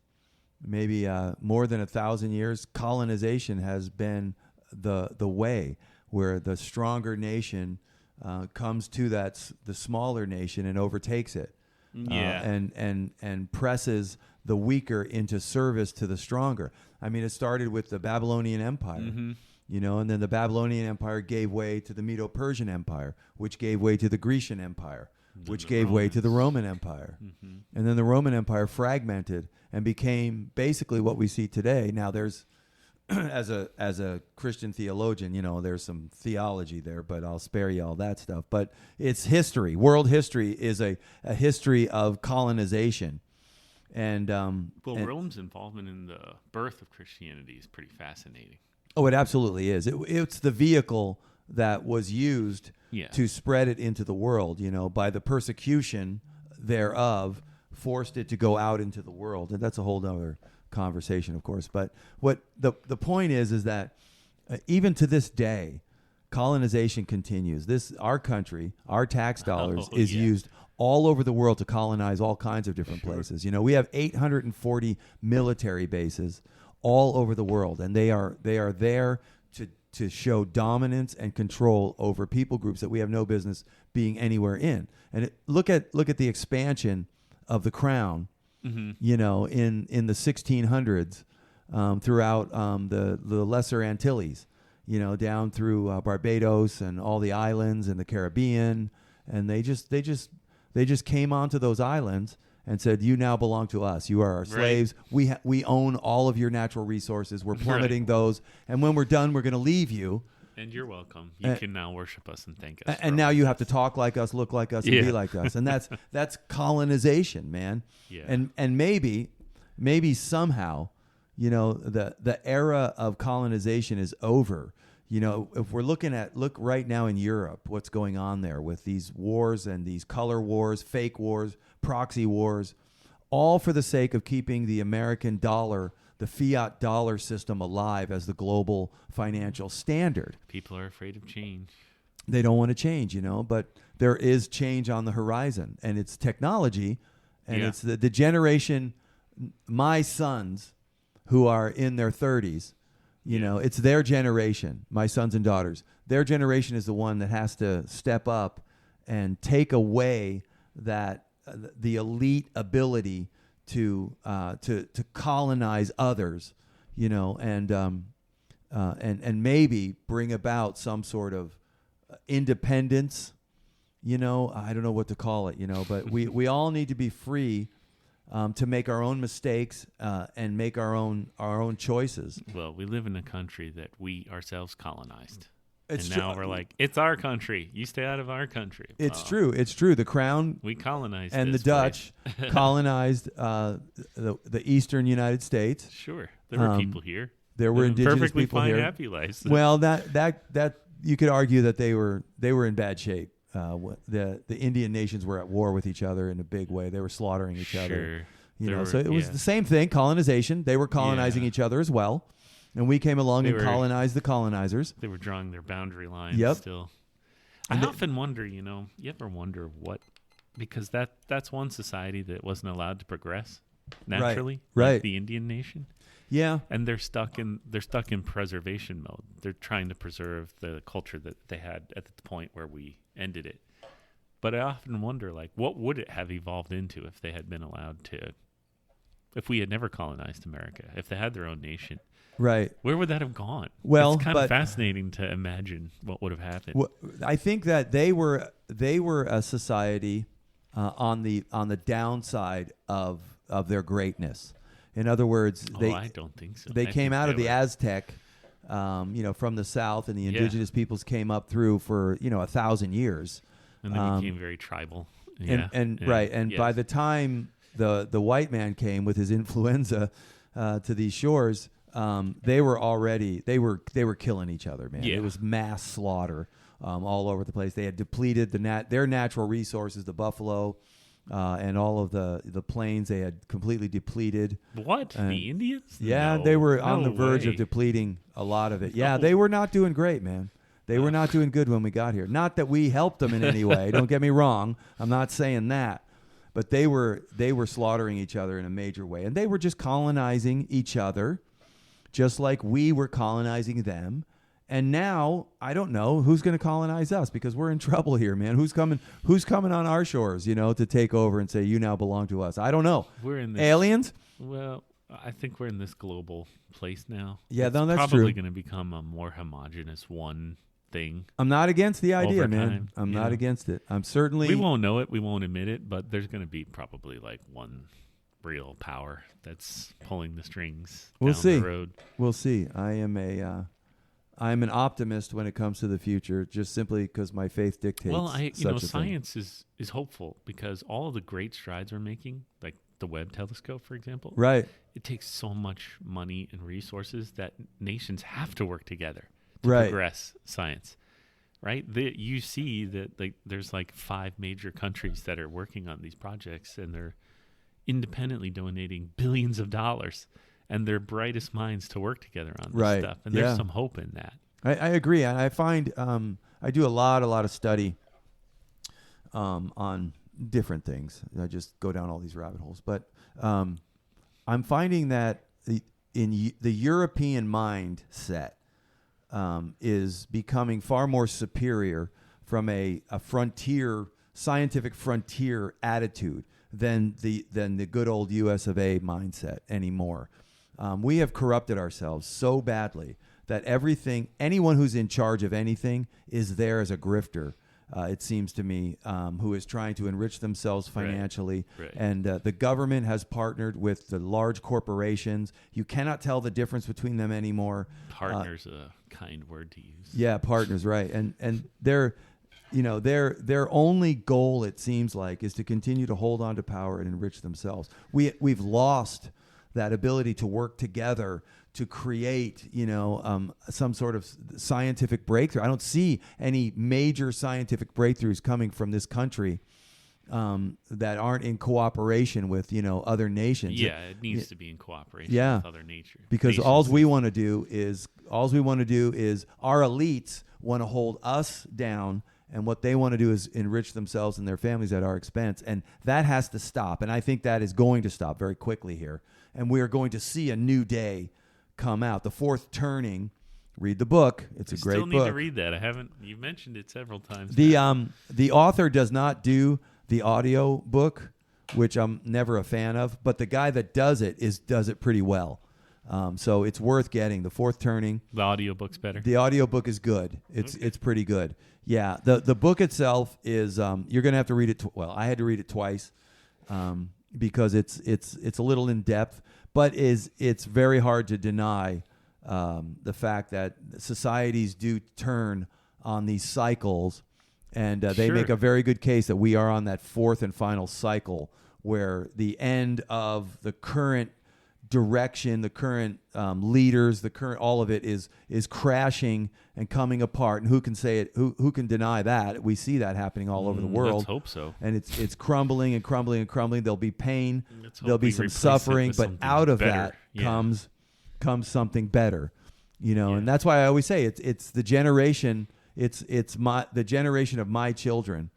Maybe more than 1,000 years, colonization has been the way where the stronger nation comes to the smaller nation and overtakes it, and presses the weaker into service to the stronger. I mean, it started with the Babylonian Empire, and then the Babylonian Empire gave way to the Medo-Persian Empire, which gave way to the Grecian Empire, which gave way to the Roman Empire. And then the Roman Empire fragmented and became basically what we see today. Now there's, as a Christian theologian, there's some theology there, but I'll spare you all that stuff. But it's history. World history is a history of colonization. And Rome's involvement in the birth of Christianity is pretty fascinating. Oh, it absolutely is. It's the vehicle that was used to spread it into the world, by the persecution thereof forced it to go out into the world, and that's a whole other conversation, of course. But what the point is that even to this day, colonization continues. Our country, our tax dollars is used all over the world to colonize all kinds of different places. We have 840 military bases all over the world, and they are there to show dominance and control over people groups that we have no business being anywhere in. And look at the expansion of the crown, in the 1600s throughout the Lesser Antilles, down through Barbados and all the islands and the Caribbean, and they just came onto those islands and said, "You now belong to us. You are our slaves. We own all of your natural resources. We're plummeting those, and when we're done, we're going to leave you. And you're welcome. You can now worship us and thank us. And now you have to talk like us, look like us, and be like us. And that's colonization, man. Yeah. And maybe somehow, the era of colonization is over. If we're look right now in Europe, what's going on there with these wars and these color wars, fake wars, proxy wars, all for the sake of keeping the American dollar, the fiat dollar system alive as the global financial standard. People are afraid of change. They don't want to change, but there is change on the horizon, and it's technology, and it's the generation, my sons who are in their 30s, it's their generation, my sons and daughters. Their generation is the one that has to step up and take away that the elite ability to colonize others, and maybe bring about some sort of independence. I don't know what to call it, but we all need to be free to make our own mistakes and make our own choices. Well, we live in a country that we ourselves colonized. It's and now we're like, it's our country. You stay out of our country. It's true. It's true. The crown we colonized and the this Dutch place. colonized the eastern United States. Sure, there were people here. There were indigenous perfectly people fine, here. Happy lives. Well, that you could argue that they were in bad shape. The Indian nations were at war with each other in a big way. They were slaughtering each other. So it was the same thing. Colonization. They were colonizing each other as well, and we came along and colonized the colonizers. They were drawing their boundary lines. Still, I often wonder. You ever wonder what? Because that's one society that wasn't allowed to progress naturally. Right. Like the Indian nation. Yeah, and they're stuck in preservation mode. They're trying to preserve the culture that they had at the point where we ended it. But I often wonder, what would it have evolved into if they had been allowed to, if we had never colonized America, if they had their own nation? Right. Where would that have gone? Well, it's kind of fascinating to imagine what would have happened. Well, I think that they were a society on the downside of their greatness. In other words, I don't think so. They came out of the Aztec, from the south, and the indigenous peoples came up through for 1,000 years, and they became very tribal. And by the time the white man came with his influenza to these shores, they were killing each other, man. It was mass slaughter all over the place. They had depleted their natural resources, the buffalo. And all of the plains they had completely depleted. What? The Indians? Yeah, no, they were on the no verge way. of depleting a lot of it. Yeah, they were not doing great, man. They were not doing good when we got here. Not that we helped them in any way. Don't get me wrong. I'm not saying that. But they were slaughtering each other in a major way. And they were just colonizing each other, just like we were colonizing them. And now, I don't know who's going to colonize us, because we're in trouble here, man. Who's coming on our shores, to take over and say, you now belong to us? I don't know. We're in this, aliens? Well, I think we're in this global place now. Yeah, it's no, that's probably true. going to become a more homogenous one thing. I'm not against the idea, man. Time, I'm not against it. I'm certainly... We won't know it. We won't admit it, but there's going to be probably one real power that's pulling the strings down the road. We'll see. I'm an optimist when it comes to the future, just simply because my faith dictates. Well, science is hopeful, because all of the great strides we're making, like the Webb telescope, for example, right? It takes so much money and resources that nations have to work together to progress science, right? You see that there's 5 major countries that are working on these projects, and they're independently donating billions of dollars and their brightest minds to work together on this stuff. And there's some hope in that. I agree. I find I do a lot of study on different things. I just go down all these rabbit holes. But I'm finding that in the European mindset is becoming far more superior from a scientific frontier attitude than the good old US of A mindset anymore. We have corrupted ourselves so badly that anyone who's in charge of anything is there as a grifter, it seems to me, who is trying to enrich themselves financially. Right. And the government has partnered with the large corporations. You cannot tell the difference between them anymore. Partner's a kind word to use. Yeah, partners, right. And their only goal, it seems like, is to continue to hold on to power and enrich themselves. We've lost that ability to work together to create, some sort of scientific breakthrough. I don't see any major scientific breakthroughs coming from this country that aren't in cooperation with, other nations. Yeah, it needs to be in cooperation with other nations. Because all we want to do is our elites want to hold us down, and what they want to do is enrich themselves and their families at our expense. And that has to stop. And I think that is going to stop very quickly here. And we are going to see a new day come out. The Fourth Turning. Read the book. It's a great book. Still need to read that. I haven't. You mentioned it several times. The author does not do the audio book, which I'm never a fan of, but the guy that does it does it pretty well. So it's worth getting. The Fourth Turning. The audio book's better. The audio book is good. It's pretty good. Yeah. The book itself is you're going to have to read it. I had to read it twice. Because it's a little in depth, but it's very hard to deny the fact that societies do turn on these cycles, and they make a very good case that we are on that fourth and final cycle where the end of the current direction, the current leaders, the current all of it is crashing and coming apart. And who can say it? Who can deny that? We see that happening all over the world. Let's hope so. And it's crumbling and crumbling and crumbling. There'll be pain. There'll be some suffering, but out of that comes something better. And that's why I always say it's the generation. It's the generation of my children.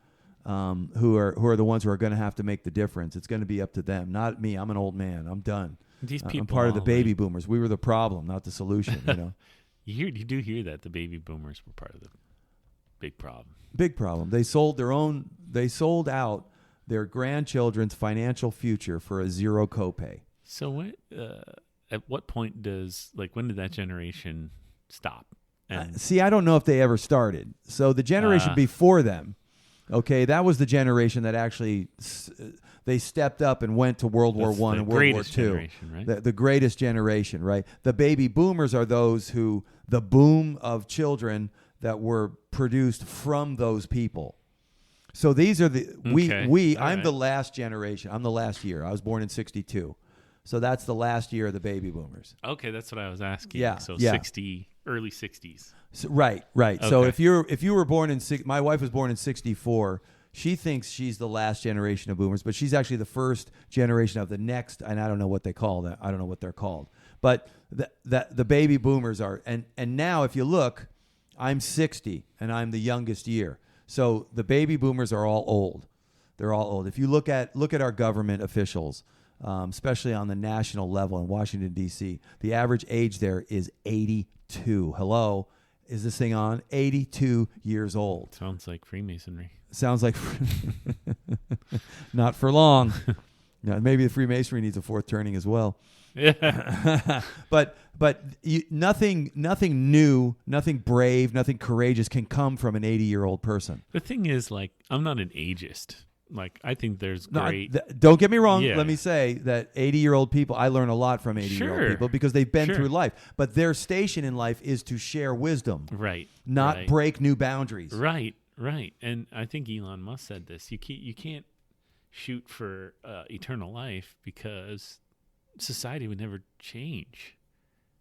Who are the ones who are going to have to make the difference. It's going to be up to them, not me. I'm an old man. I'm done. These people, I'm part of the baby boomers. We were the problem, not the solution. You do hear that the baby boomers were part of the big problem. Big problem. They sold out their grandchildren's financial future for a zero copay. So at what point when did that generation stop? See, I don't know if they ever started. So the generation before them, okay, that was the generation that actually they stepped up and went to World War I and World War II. Right? The greatest generation, right? The baby boomers are those the boom of children that were produced from those people. So these are I'm the last generation. I'm the last year. I was born in 1962. So that's the last year of the baby boomers. Okay, that's what I was asking. Yeah. So yeah. Early 60s. So, right. Okay. So if you were born in my wife was born in 1964. She thinks she's the last generation of boomers, but she's actually the first generation of the next, and I don't know what they call that. I don't know what they're called. But the baby boomers are, and now if you look, I'm 60 and I'm the youngest year. So the baby boomers are all old. They're all old. If you look at our government officials, especially on the national level in Washington, D.C., the average age there is 82. Hello. Is this thing on? 82 years old. Sounds like Freemasonry. Sounds like not for long. Maybe the Freemasonry needs a fourth turning as well. Yeah. but nothing new, nothing brave, nothing courageous can come from an 80-year-old person. The thing is, I'm not an ageist. I think there's great. Don't get me wrong. Yeah. Let me say that 80-year-old people, I learn a lot from 80-year-old people because they've been through life. But their station in life is to share wisdom, right? Not break new boundaries, right. And I think Elon Musk said this: you can't shoot for eternal life because society would never change.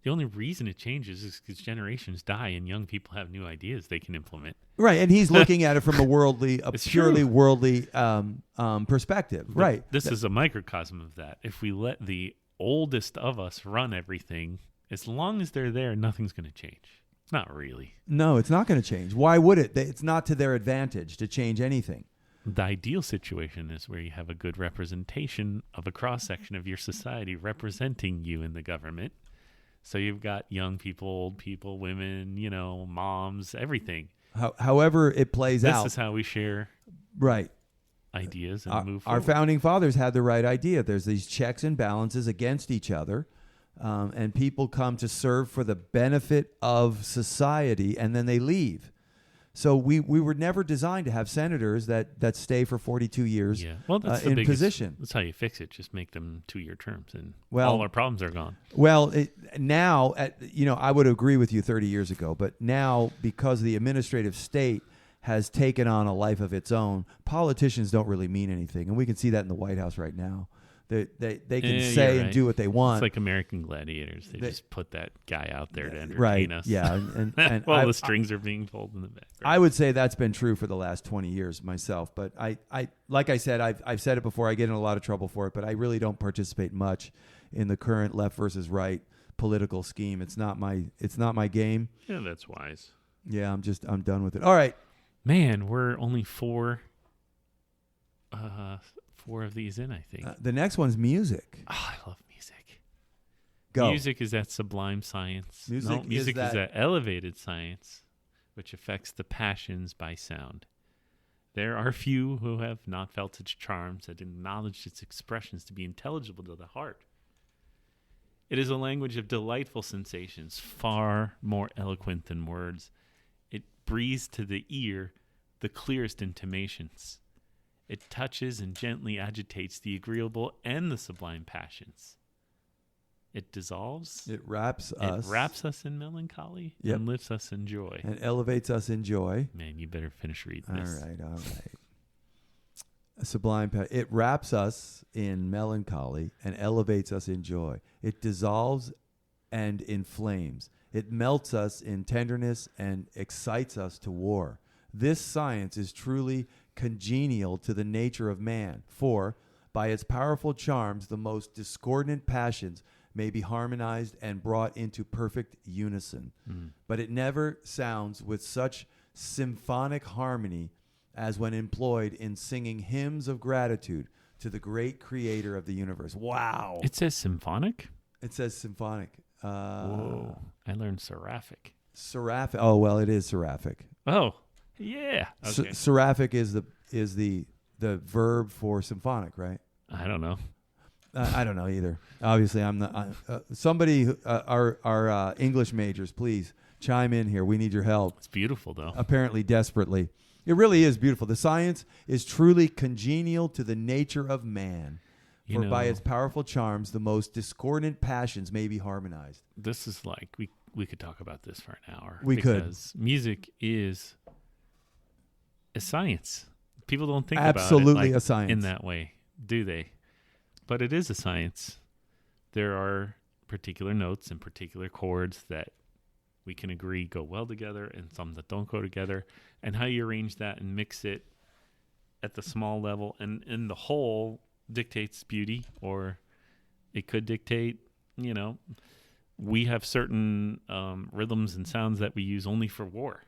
The only reason it changes is because generations die and young people have new ideas they can implement. Right, and he's looking at it from a purely true. worldly perspective. But right. This is a microcosm of that. If we let the oldest of us run everything, as long as they're there, nothing's going to change. Not really. No, it's not going to change. Why would it? It's not to their advantage to change anything. The ideal situation is where you have a good representation of a cross-section of your society representing you in the government. So you've got young people, old people, women, moms, everything. However it plays out. This is how we share ideas and move forward. Our founding fathers had the right idea. There's these checks and balances against each other, and people come to serve for the benefit of society, and then they leave. So we were never designed to have senators that stay for 42 years well, that's in position. That's how you fix it. Just make them 2-year terms, and well, all our problems are gone. Well, now, I would agree with you 30 years ago, but now because the administrative state has taken on a life of its own, politicians don't really mean anything, and we can see that in the White House right now. They can say and do what they want. It's like American Gladiators. They just put that guy out there to entertain right, us. Yeah, and while the strings are being pulled in the background. I would say that's been true for the last 20 years myself. But I like I said, I've said it before. I get in a lot of trouble for it, but I really don't participate much in the current left versus right political scheme. It's not my game. Yeah, that's wise. Yeah, I'm done with it. All right, man, we're only four of these in, I think. The next one's music. Oh, I love music. Go. Music is that sublime science. Music is that elevated science, which affects the passions by sound. There are few who have not felt its charms and acknowledged its expressions to be intelligible to the heart. It is a language of delightful sensations, far more eloquent than words. It breathes to the ear the clearest intimations. It touches and gently agitates the agreeable and the sublime passions. It dissolves. It wraps us in melancholy and lifts us in joy. And elevates us in joy. Man, you better finish reading this. All right. A sublime it wraps us in melancholy and elevates us in joy. It dissolves and inflames. It melts us in tenderness and excites us to war. This science is truly congenial to the nature of man, for by its powerful charms the most discordant passions may be harmonized and brought into perfect unison. But it never sounds with such symphonic harmony as when employed in singing hymns of gratitude to the great creator of the universe. Wow. It says symphonic? It says symphonic. Whoa. I learned seraphic. Seraphic. Oh, well, it is seraphic. Oh, yeah. Okay. Seraphic is the verb for symphonic, right? I don't know. I don't know either. Obviously, I'm not. Somebody, our English majors, please chime in here. We need your help. It's beautiful, though. Apparently, desperately. It really is beautiful. The science is truly congenial to the nature of man. For by its powerful charms, the most discordant passions may be harmonized. This is like, we could talk about this for an hour. We could. Because music is a science. People don't think absolutely about it a science in that way, do they? But it is a science. There are particular notes and particular chords that we can agree go well together and some that don't go together. And how you arrange that and mix it at the small level and in the whole dictates beauty, or it could dictate, we have certain rhythms and sounds that we use only for war.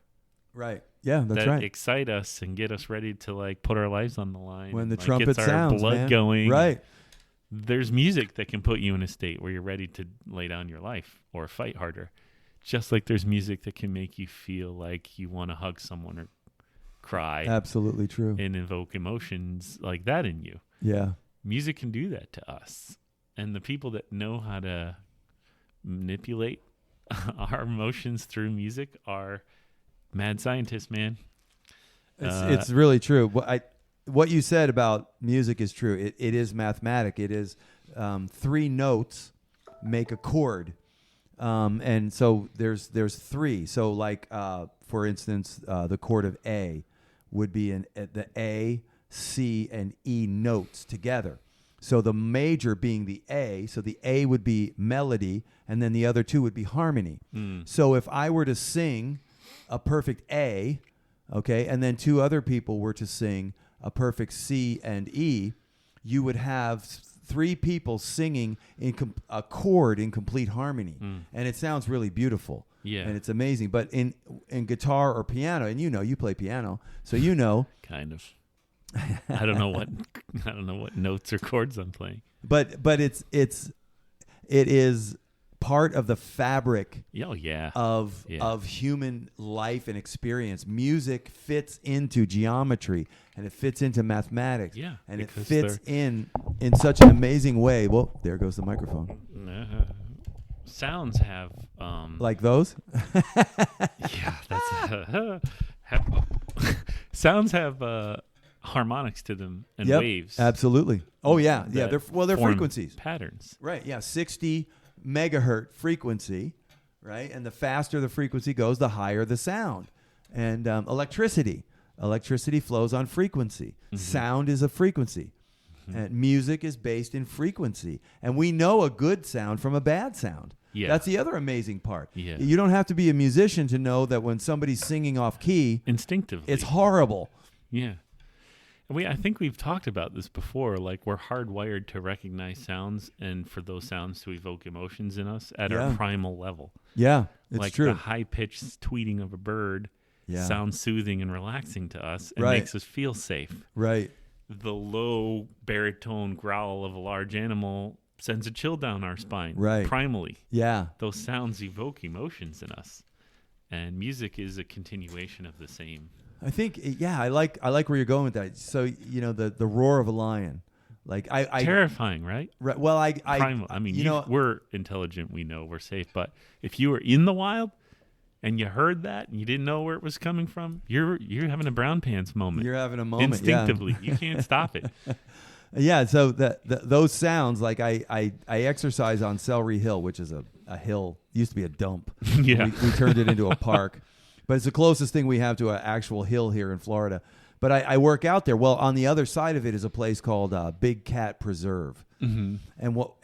Right. Yeah, that's that right. excite us and get us ready to put our lives on the line. When the gets trumpet our sounds, blood man. going. Right. There's music that can put you in a state where you're ready to lay down your life or fight harder. Just like there's music that can make you feel like you want to hug someone or cry. Absolutely true. And invoke emotions like that in you. Yeah. Music can do that to us. And the people that know how to manipulate our emotions through music are mad scientists, man. It's really true. What you said about music is true. It is mathematic. It is 3 notes make a chord. And so there's 3. So for instance, the chord of A would be the A, C, and E notes together. So the major being the A, so the A would be melody, and then the other two would be harmony. So if I were to sing a perfect A, okay, and then two other people were to sing a perfect C and E, you would have three people singing in a chord in complete harmony. And it sounds really beautiful. Yeah. And it's amazing. But in guitar or piano, and you play piano, so kind of. I don't know what notes or chords I'm playing. But it is part of the fabric of human life and experience. Music fits into geometry, and it fits into mathematics. Yeah, and it fits in such an amazing way. Well, there goes the microphone. Sounds have like those. Yeah, that's sounds have harmonics to them and waves. Absolutely. Oh yeah, yeah. They're frequencies, patterns. Right. Yeah. 60 megahertz frequency, right? And the faster the frequency goes, the higher the sound. And electricity flows on frequency. Sound is a frequency, and music is based in frequency. And we know a good sound from a bad sound. Yeah. That's the other amazing part. Yeah. You don't have to be a musician to know that when somebody's singing off key, instinctively, it's horrible. Yeah. I think we've talked about this before. Like, we're hardwired to recognize sounds and for those sounds to evoke emotions in us at our primal level. Yeah, it's like true. The high-pitched tweeting of a bird sounds soothing and relaxing to us and makes us feel safe. Right. The low baritone growl of a large animal sends a chill down our spine. Right. Primally. Yeah. Those sounds evoke emotions in us. And music is a continuation of the same. I think, I like where you're going with that. So, the roar of a lion, like I terrifying, right? Right. Well, primal. I mean, we're intelligent. We know we're safe. But if you were in the wild and you heard that and you didn't know where it was coming from, you're having a brown pants moment. You're having a moment instinctively. You can't stop it. Yeah. So those sounds, like I exercise on Celery Hill, which is a hill. It used to be a dump. Yeah. We turned it into a park. But it's the closest thing we have to an actual hill here in Florida. But I work out there. Well, on the other side of it is a place called Big Cat Preserve. And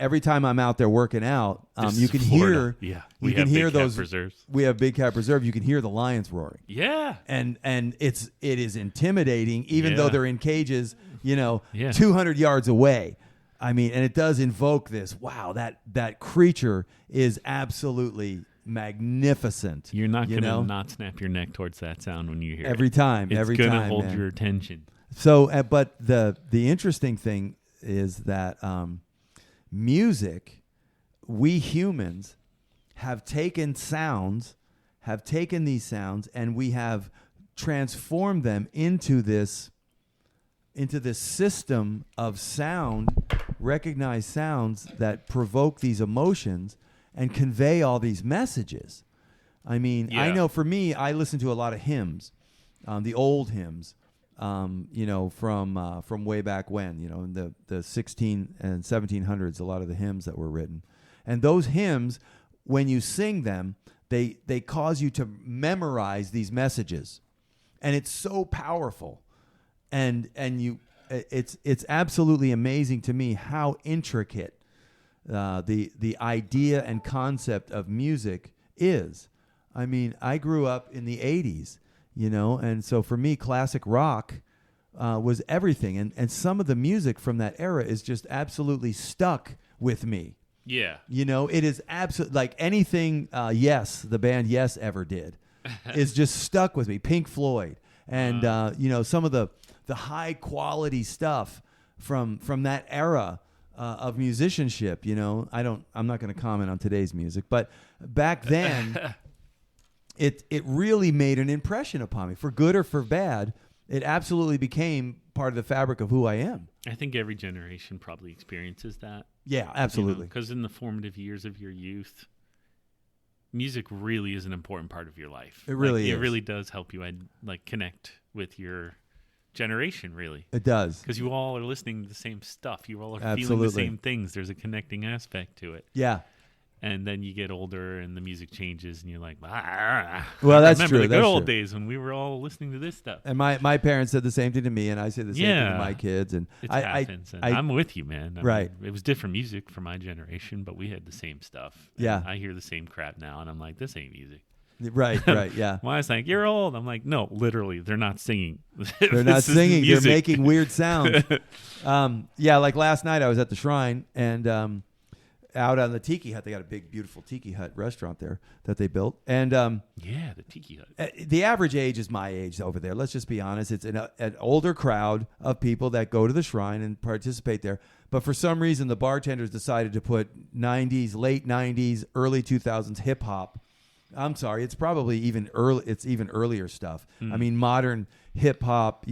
every time I'm out there working out, you can Florida. hear. We can have hear Big those Cat preserves. We have Big Cat Preserve. You can hear the lions roaring. Yeah. And it is intimidating, even though they're in cages, 200 yards away. I mean, and it does invoke this. Wow, that creature is absolutely magnificent. You're not going to not snap your neck towards that sound when you hear every it. time. It's every going time, to hold man. your attention. So, but the interesting thing is that music, we humans have taken these sounds, and we have transformed them into this system of sound, recognized sounds that provoke these emotions and convey all these messages. I mean, I know for me, I listen to a lot of hymns, the old hymns, from way back when, in the 16 and 1700s, a lot of the hymns that were written. And those hymns, when you sing them, they cause you to memorize these messages. And it's so powerful. And it's absolutely amazing to me how intricate the idea and concept of music is. I mean, I grew up in the 80s, and so for me, classic rock was everything. And some of the music from that era is just absolutely stuck with me. Yeah. It is absolutely like anything Yes, the band Yes ever did is just stuck with me. Pink Floyd. And, some of the high quality stuff from that era of musicianship, I'm not going to comment on today's music, but back then it really made an impression upon me, for good or for bad. It absolutely became part of the fabric of who I am. I think every generation probably experiences that. Yeah, absolutely. Because in the formative years of your youth, music really is an important part of your life. It really is. It really does help you connect with your generation, really. It does. Because you all are listening to the same stuff. You all are Absolutely. feeling the same things. There's a connecting aspect to it. Yeah. And then you get older and the music changes and you're like, ah. Well, that's I remember true. the That's good old true. days when we were all listening to this stuff. And my parents said the same thing to me, and I said the same thing to my kids. And it happens. And I'm with you, man. I mean, it was different music for my generation, but we had the same stuff. Yeah. And I hear the same crap now, and I'm like, this ain't music. Right, yeah. Well, I was like, you're old. I'm like, no, literally, they're not singing. They're not singing. They're making weird sounds. Yeah, like last night I was at the Shrine, and out on the Tiki Hut, they got a big, beautiful Tiki Hut restaurant there that they built. And yeah, the Tiki Hut. The average age is my age over there. Let's just be honest. It's an older crowd of people that go to the Shrine and participate there. But for some reason, the bartenders decided to put 90s, late 90s, early 2000s hip hop. I'm sorry, it's probably even early. It's even earlier stuff. I mean, modern hip hop,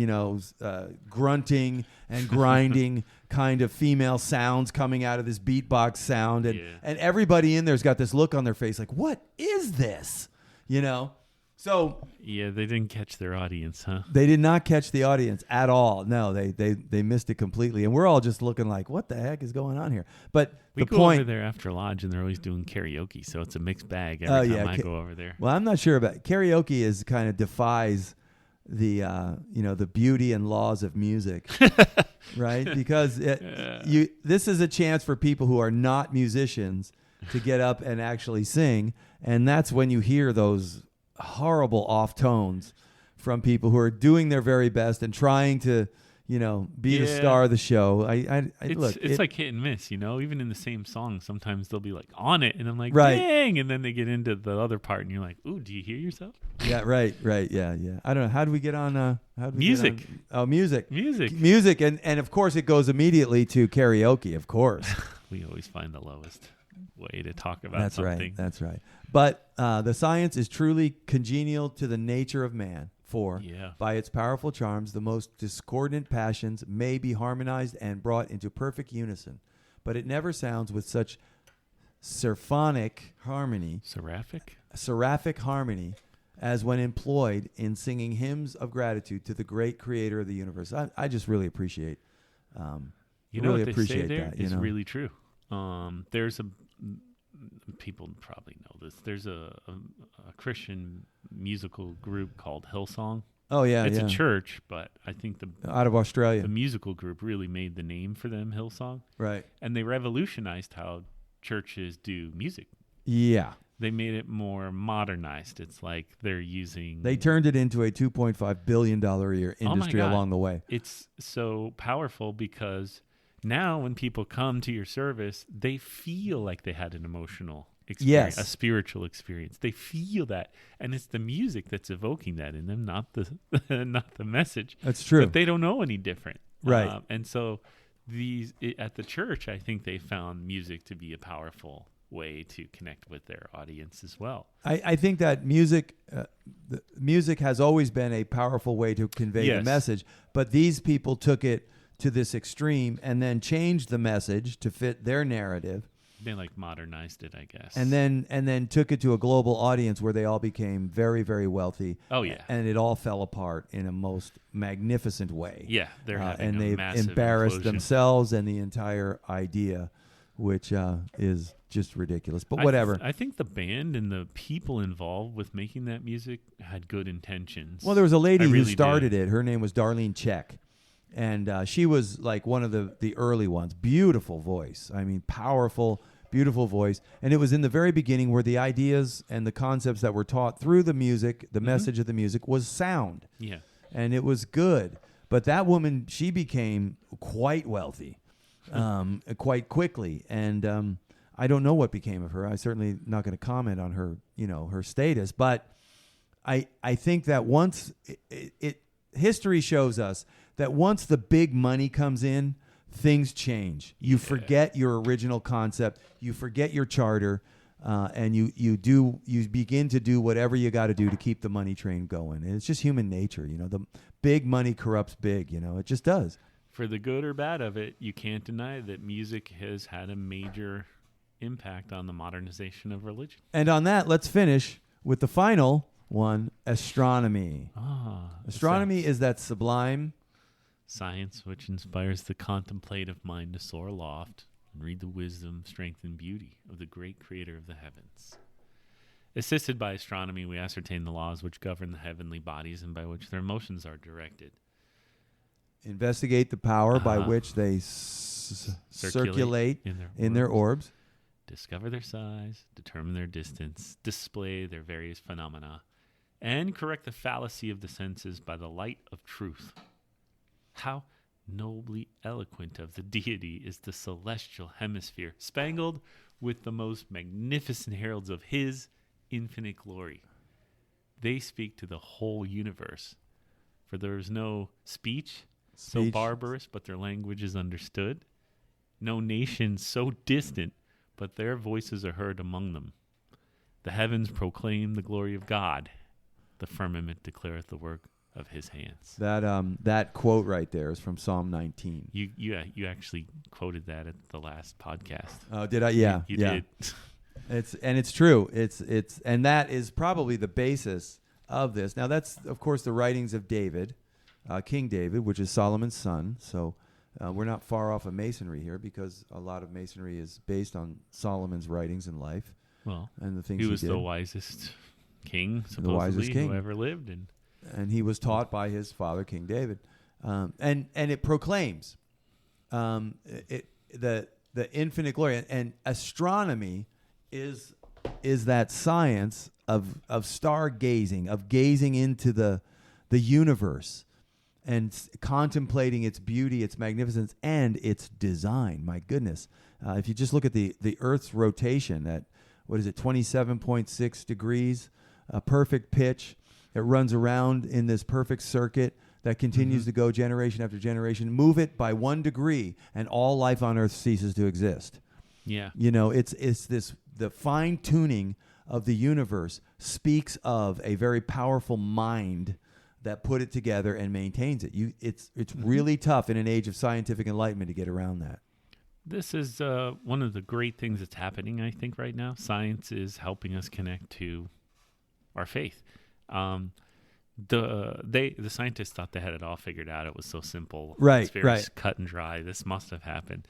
grunting and grinding kind of female sounds coming out of this beatbox sound, and everybody in there's got this look on their face like, what is this? So yeah, they didn't catch their audience, huh? They did not catch the audience at all. No, they missed it completely, and we're all just looking like, what the heck is going on here? But we go over there after lodge, and they're always doing karaoke, so it's a mixed bag every time I go over there. Well, I'm not sure about karaoke. Is kind of defies the the beauty and laws of music, right? Because this is a chance for people who are not musicians to get up and actually sing, and that's when you hear those horrible off tones from people who are doing their very best and trying to be the star of the show. It's like hit and miss, even in the same song. Sometimes they'll be like on it, and I'm like, right. Dang, and then they get into the other part, and you're like, ooh, do you hear yourself? Yeah, right, yeah. I don't know. How do we get on? Music. Music, and of course it goes immediately to karaoke. Of course, we always find the lowest way to talk about something. That's right. But the science is truly congenial to the nature of man. For by its powerful charms, the most discordant passions may be harmonized and brought into perfect unison. But it never sounds with such seraphic harmony as when employed in singing hymns of gratitude to the great creator of the universe. I just really appreciate what they say there is really true. There's people probably know this. There's a Christian musical group called Hillsong. Oh yeah, it's a church, but I think out of Australia, the musical group really made the name for them, Hillsong. Right, and they revolutionized how churches do music. Yeah, they made it more modernized. It's like they turned it into a $2.5 billion a year industry along the way. It's so powerful because now when people come to your service, they feel like they had an emotional experience, a spiritual experience. They feel that, and it's the music that's evoking that in them, not the message. That's true. But they don't know any different, right? And so at the church, I think they found music to be a powerful way to connect with their audience as well. I think that music has always been a powerful way to convey the message, but these people took it to this extreme and then changed the message to fit their narrative. They modernized it, I guess. And then took it to a global audience where they all became very, very wealthy. Oh yeah. And it all fell apart in a most magnificent way. Yeah, they're having and a they've massive embarrassed implosion. themselves and the entire idea, which is just ridiculous. But whatever. I think the band and the people involved with making that music had good intentions. Well, there was a lady who started it. Her name was Darlene Check. And she was like one of the early ones. Beautiful voice. I mean, powerful, beautiful voice. And it was in the very beginning where the ideas and the concepts that were taught through the music, the message of the music, was sound. Yeah. And it was good. But that woman, she became quite wealthy quite quickly. And I don't know what became of her. I'm certainly not going to comment on her, her status. But I think that once history shows us that once the big money comes in, things change. You forget your original concept, you forget your charter, and you begin to do whatever you got to do to keep the money train going. And it's just human nature, The big money corrupts big, It just does. For the good or bad of it, you can't deny that music has had a major impact on the modernization of religion. And on that, let's finish with the final one: astronomy. Astronomy is that sublime science which inspires the contemplative mind to soar aloft and read the wisdom, strength, and beauty of the great creator of the heavens. Assisted by astronomy, we ascertain the laws which govern the heavenly bodies and by which their motions are directed. Investigate the power by which they circulate in their orbs. Discover their size, determine their distance, display their various phenomena, and correct the fallacy of the senses by the light of truth. How nobly eloquent of the deity is the celestial hemisphere, spangled with the most magnificent heralds of his infinite glory. They speak to the whole universe, for there is no speech so barbarous, but their language is understood, no nation so distant, but their voices are heard among them. The heavens proclaim the glory of God. The firmament declareth the work of his hands. That quote right there is from Psalm 19. You actually quoted that at the last podcast. Oh, did I? Yeah, you did. It's true. And that is probably the basis of this. Now that's of course the writings of David, King David, which is Solomon's son. So we're not far off of Masonry here because a lot of Masonry is based on Solomon's writings in life. Well, and the things he was did. the wisest king, supposedly, who ever lived, and he was taught by his father, King David, and it proclaims the infinite glory, and astronomy is that science of stargazing, of gazing into the universe and contemplating its beauty, its magnificence, and its design. My goodness, if you just look at the Earth's rotation at 27.6 degrees, a perfect pitch. It runs around in this perfect circuit that continues to go generation after generation. Move it by 1 degree, and all life on Earth ceases to exist. Yeah, it's this the fine tuning of the universe speaks of a very powerful mind that put it together and maintains it. It's really tough in an age of scientific enlightenment to get around that. This is one of the great things that's happening, I think, right now. Science is helping us connect to our faith. The scientists thought they had it all figured out. It was so simple. Right, it's very cut and dry. This must have happened.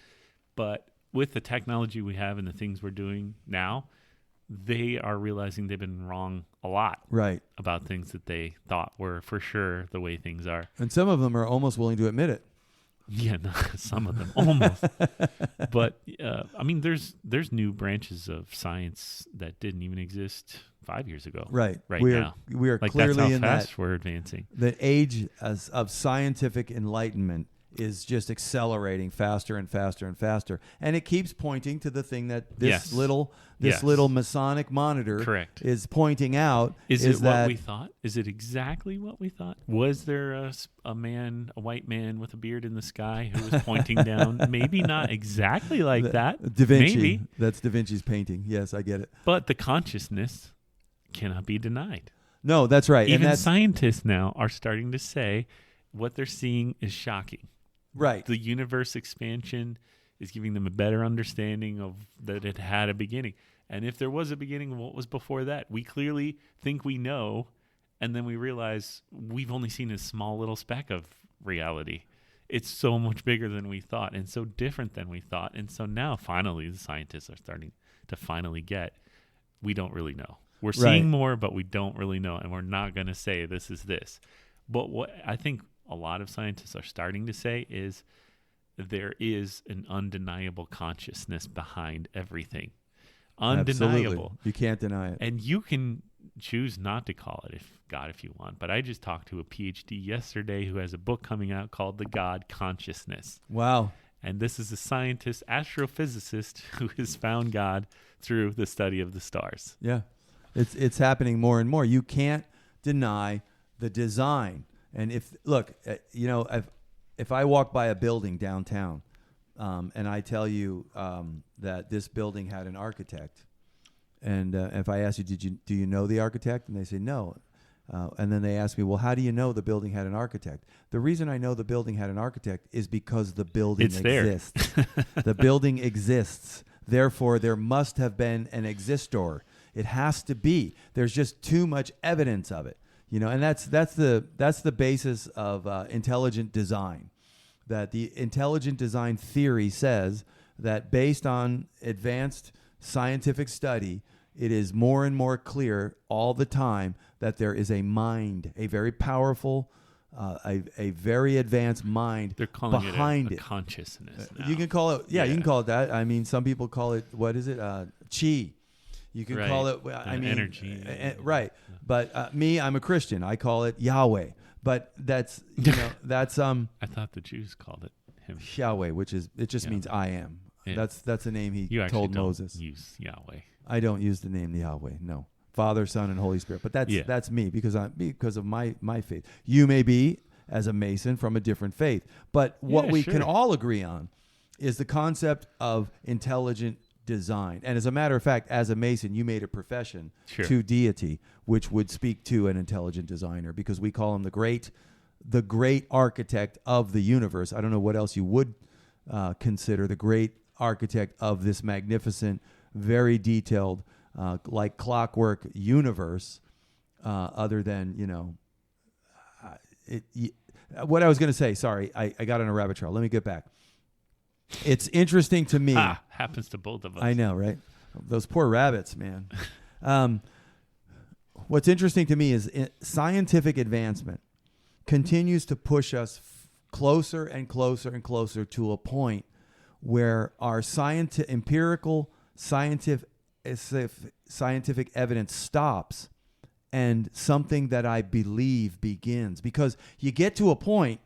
But with the technology we have and the things we're doing now, they are realizing they've been wrong a lot about things that they thought were for sure the way things are. And some of them are almost willing to admit it. Yeah, no, some of them almost. But I mean, there's new branches of science that didn't even exist 5 years ago. Right now, we are like clearly that's how in fast that we're advancing. The age of scientific enlightenment is just accelerating faster and faster and faster, and it keeps pointing to the thing that this little Masonic monitor is pointing out. Is it what we thought? Is it exactly what we thought? Was there a white man with a beard in the sky who was pointing down? Maybe not exactly like that. Da Vinci. Maybe That's Da Vinci's painting. Yes, I get it. But the consciousness cannot be denied. No, that's right. Even scientists now are starting to say what they're seeing is shocking. Right. The universe expansion is giving them a better understanding of that it had a beginning. And if there was a beginning, what was before that? We clearly think we know, and then we realize we've only seen a small little speck of reality. It's so much bigger than we thought and so different than we thought. And so now finally the scientists are starting to finally get we don't really know. We're seeing more, but we don't really know. And we're not going to say this is this. But what I think a lot of scientists are starting to say is there is an undeniable consciousness behind everything. Undeniable. Absolutely. You can't deny it. And you can choose not to call it if you want. But I just talked to a PhD yesterday who has a book coming out called The God Consciousness. Wow. And this is a scientist, astrophysicist, who has found God through the study of the stars. Yeah. It's happening more and more. You can't deny the design. And if I walk by a building downtown and I tell you that this building had an architect, and if I ask you, do you know the architect? And they say no. And then they ask me, well, how do you know the building had an architect? The reason I know the building had an architect is because the building exists. The building exists. Therefore, there must have been an existor. It has to be. There's just too much evidence of it. And that's the basis of intelligent design. That the intelligent design theory says that based on advanced scientific study, it is more and more clear all the time that there is a mind, a very powerful, a very advanced mind They're calling behind it a consciousness now. You can call it, you can call it that. I mean, some people call it, what is it? Chi. You can call it, energy. Right. Yeah. But me, I'm a Christian. I call it Yahweh. But that's, that's I thought the Jews called it him. Yahweh, which is, it just means I am. Yeah. That's the name he told Moses. You use Yahweh. I don't use the name Yahweh. No. Father, Son, and Holy Spirit. But that's me because of my faith. You may be, as a Mason, from a different faith. But what we can all agree on is the concept of intelligent design. And as a matter of fact, as a Mason, you made a profession to deity, which would speak to an intelligent designer, because we call him the great architect of the universe. I don't know what else you would consider the great architect of this magnificent, very detailed, like clockwork universe, other than, what I was going to say, sorry, I got on a rabbit trail. Let me get back. It's interesting to me. Happens to both of us. I know, right? Those poor rabbits, man. What's interesting to me is scientific advancement continues to push us closer and closer and closer to a point where our empirical scientific evidence stops and something that I believe begins. Because you get to a point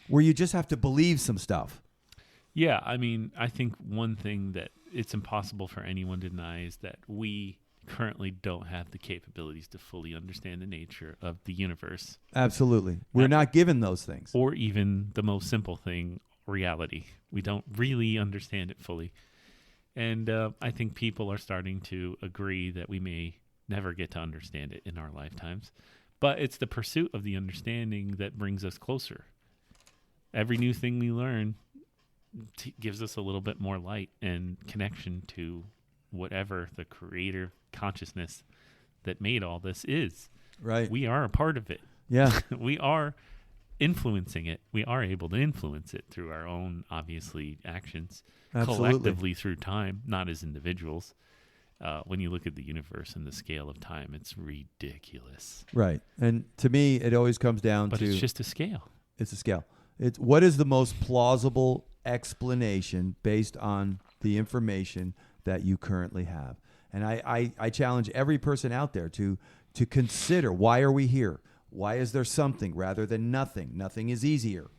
where you just have to believe some stuff. Yeah, I mean, I think one thing that it's impossible for anyone to deny is that we currently don't have the capabilities to fully understand the nature of the universe. Absolutely. We're not given those things. Or even the most simple thing, reality. We don't really understand it fully. And I think people are starting to agree that we may never get to understand it in our lifetimes. But it's the pursuit of the understanding that brings us closer. Every new thing we learn gives us a little bit more light and connection to whatever the creator consciousness that made all this is. Right. We are a part of it. Yeah. We are influencing it. We are able to influence it through our own, obviously, actions. Absolutely. Collectively through time, not as individuals. When you look at the universe and the scale of time, it's ridiculous. Right. And to me, it always comes down to... But it's just a scale. It's a scale. It's what is the most plausible explanation based on the information that you currently have. And I challenge every person out there to consider, why are we here? Why is there something rather than nothing? Nothing is easier.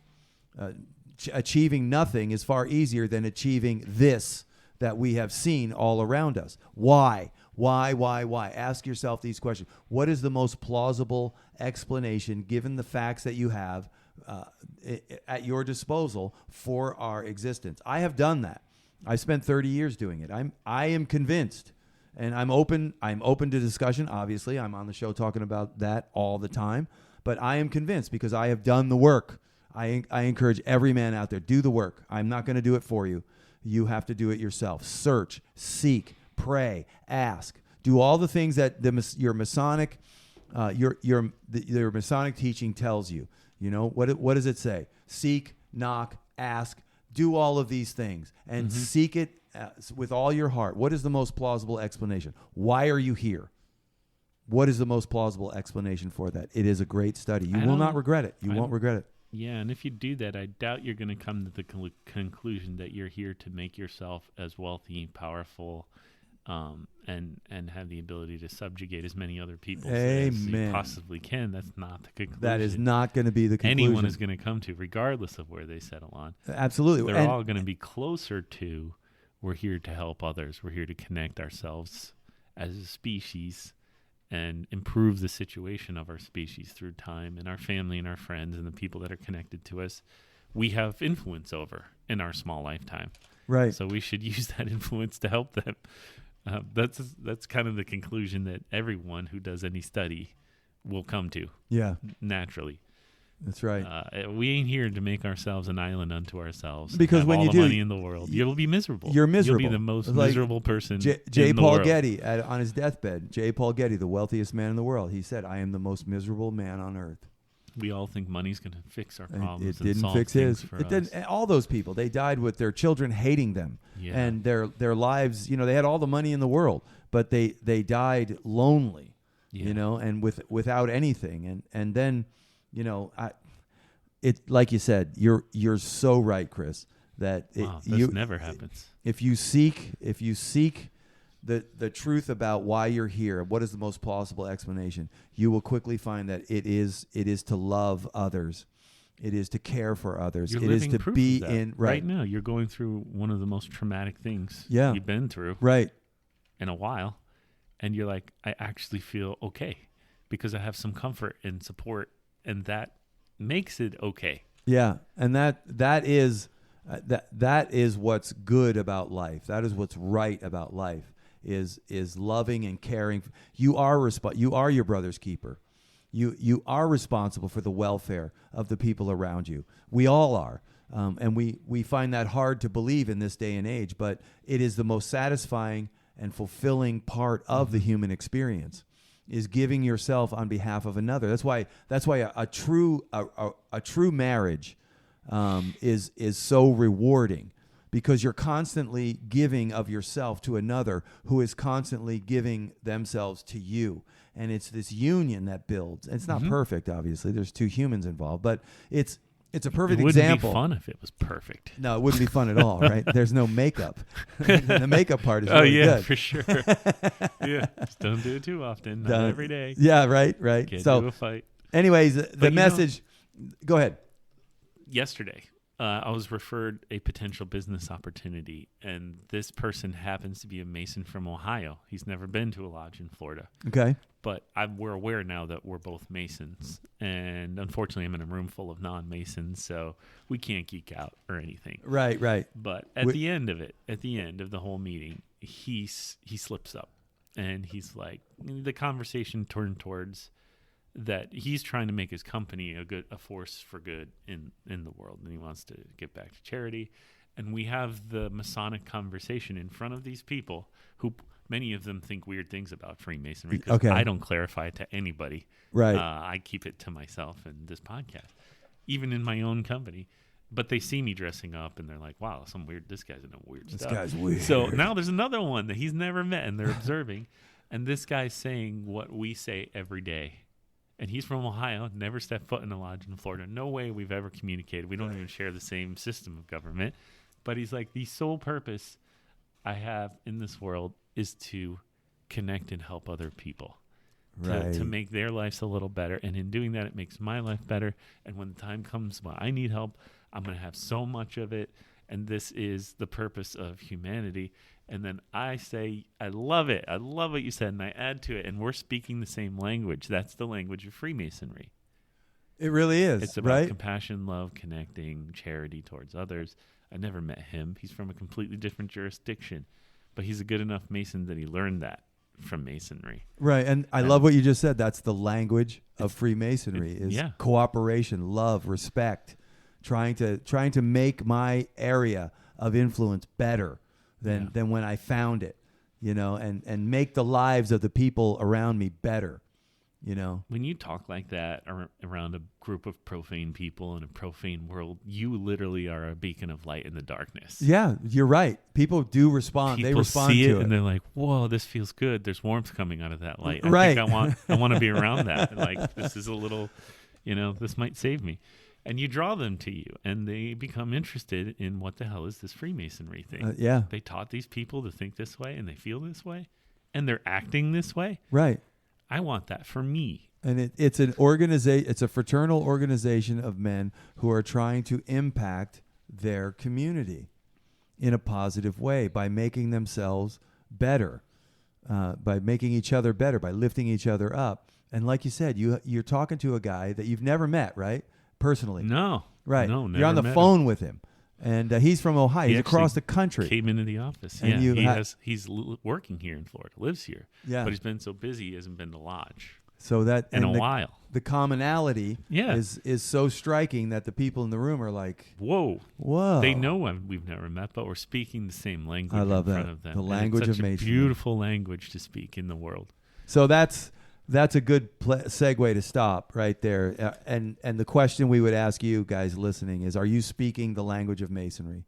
Achieving nothing is far easier than achieving this that we have seen all around us. Why? Why? Ask yourself these questions. What is the most plausible explanation, given the facts that you have at your disposal for our existence? I have done that. I've spent 30 years doing it. I am convinced, and I'm open to discussion. Obviously, I'm on the show talking about that all the time, but I am convinced because I have done the work. I encourage every man out there, do the work. I'm not going to do it for you. You have to do it yourself. Search, seek, pray, ask. Do all the things that your Masonic teaching tells you. You know, what does it say? Seek, knock, ask. Do all of these things and seek it with all your heart. What is the most plausible explanation? Why are you here? What is the most plausible explanation for that? It is a great study. You will not regret it. You won't regret it. Yeah, and if you do that, I doubt you're going to come to the conclusion that you're here to make yourself as wealthy, powerful, and have the ability to subjugate as many other people as you possibly can. That's not the conclusion. That is not going to be the conclusion anyone is going to come to, regardless of where they settle on. Absolutely. They're all going to be closer to, we're here to help others. We're here to connect ourselves as a species and improve the situation of our species through time and our family and our friends and the people that are connected to us. We have influence over in our small lifetime. Right. So we should use that influence to help them. That's kind of the conclusion that everyone who does any study will come to. Yeah. Naturally. That's right. We ain't here to make ourselves an island unto ourselves. Because when you do, money in the world, you'll be miserable. You're miserable. You'll be the most miserable person. J. Paul Getty on his deathbed. J. Paul Getty, the wealthiest man in the world. He said, "I am the most miserable man on earth." We all think money's going to fix our problems. It and didn't solve fix things his. for It us. didn't. All those people, they died with their children hating them, Yeah. and their lives. They had all the money in the world, but they died lonely. Yeah. And without anything, and then, it like you said, you're so right, Chris, that this never happens. If you seek the truth about why you're here, what is the most plausible explanation, you will quickly find that it is to love others. It is to care for others. You're it is living to proof be of that. in Right now. You're going through one of the most traumatic things Yeah. you've been through right. in a while, and you're like, I actually feel okay because I have some comfort and support, and that makes it okay. Yeah, and that is what's good about life. That is what's right about life. Is loving and caring. You are your brother's keeper. You are responsible for the welfare of the people around you. We all are, and we find that hard to believe in this day and age. But it is the most satisfying and fulfilling part of the human experience. Is giving yourself on behalf of another. That's why a true marriage is so rewarding, because you're constantly giving of yourself to another who is constantly giving themselves to you, and it's this union that builds. It's not perfect, obviously. There's two humans involved, but it's a perfect example. It wouldn't be fun if it was perfect. No, it wouldn't be fun at all, right? There's no makeup. The makeup part is really good. For sure. Yeah, just don't do it too often. Not every day. Yeah, right. Can't So, do a fight. anyways, the message. Go ahead. Yesterday, I was referred a potential business opportunity, and this person happens to be a Mason from Ohio. He's never been to a lodge in Florida. Okay. But we're aware now that we're both Masons, and unfortunately I'm in a room full of non-Masons, so we can't geek out or anything. Right. But at the end of the whole meeting, he slips up, and he's like, the conversation turned towards that he's trying to make his company a force for good in the world, and he wants to get back to charity. And we have the Masonic conversation in front of these people who many of them think weird things about Freemasonry, because I don't clarify it to anybody. Right. I keep it to myself and this podcast, even in my own company. But they see me dressing up, and they're like, wow, this guy's into weird stuff. This guy's weird. So now there's another one that he's never met, and they're observing. And this guy's saying what we say every day. And he's from Ohio, never stepped foot in a lodge in Florida. No way we've ever communicated. We don't even share the same system of government. But he's like, the sole purpose I have in this world is to connect and help other people. To make their lives a little better. And in doing that, it makes my life better. And when the time comes when I need help, I'm going to have so much of it. And this is the purpose of humanity. And then I say, I love it. I love what you said. And I add to it. And we're speaking the same language. That's the language of Freemasonry. It really is. It's about compassion, love, connecting, charity towards others. I never met him. He's from a completely different jurisdiction. But he's a good enough Mason that he learned that from Masonry. Right. And I love what you just said. That's the language of Freemasonry is cooperation, love, respect, trying to make my area of influence better than when I found it, and make the lives of the people around me better. When you talk like that around a group of profane people in a profane world, you literally are a beacon of light in the darkness. Yeah, you're right. People do respond. People they respond see to it, and they're like, "Whoa, this feels good. There's warmth coming out of that light. I Right. think I want to be around that. Like, this is a little, this might save me." And you draw them to you, and they become interested in what the hell is this Freemasonry thing. They taught these people to think this way, and they feel this way, and they're acting this way. Right. I want that for me. And it's an organization. It's a fraternal organization of men who are trying to impact their community in a positive way by making themselves better, by making each other better, by lifting each other up. And like you said, you're talking to a guy that you've never met, right? Personally. No. Right. No, never You're on the met phone him. with him. And he's from Ohio. He's across the country. Came into the office. And he's working here in Florida, lives here. Yeah. But he's been so busy he hasn't been to lodge So that in a while. The commonality is so striking that the people in the room are like, whoa. They know we've never met, but we're speaking the same language I love in that. front of them. The language it's such of a Masonry. beautiful language to speak in the world. So that's That's a good segue to stop right there. And the question we would ask you guys listening is, are you speaking the language of Masonry?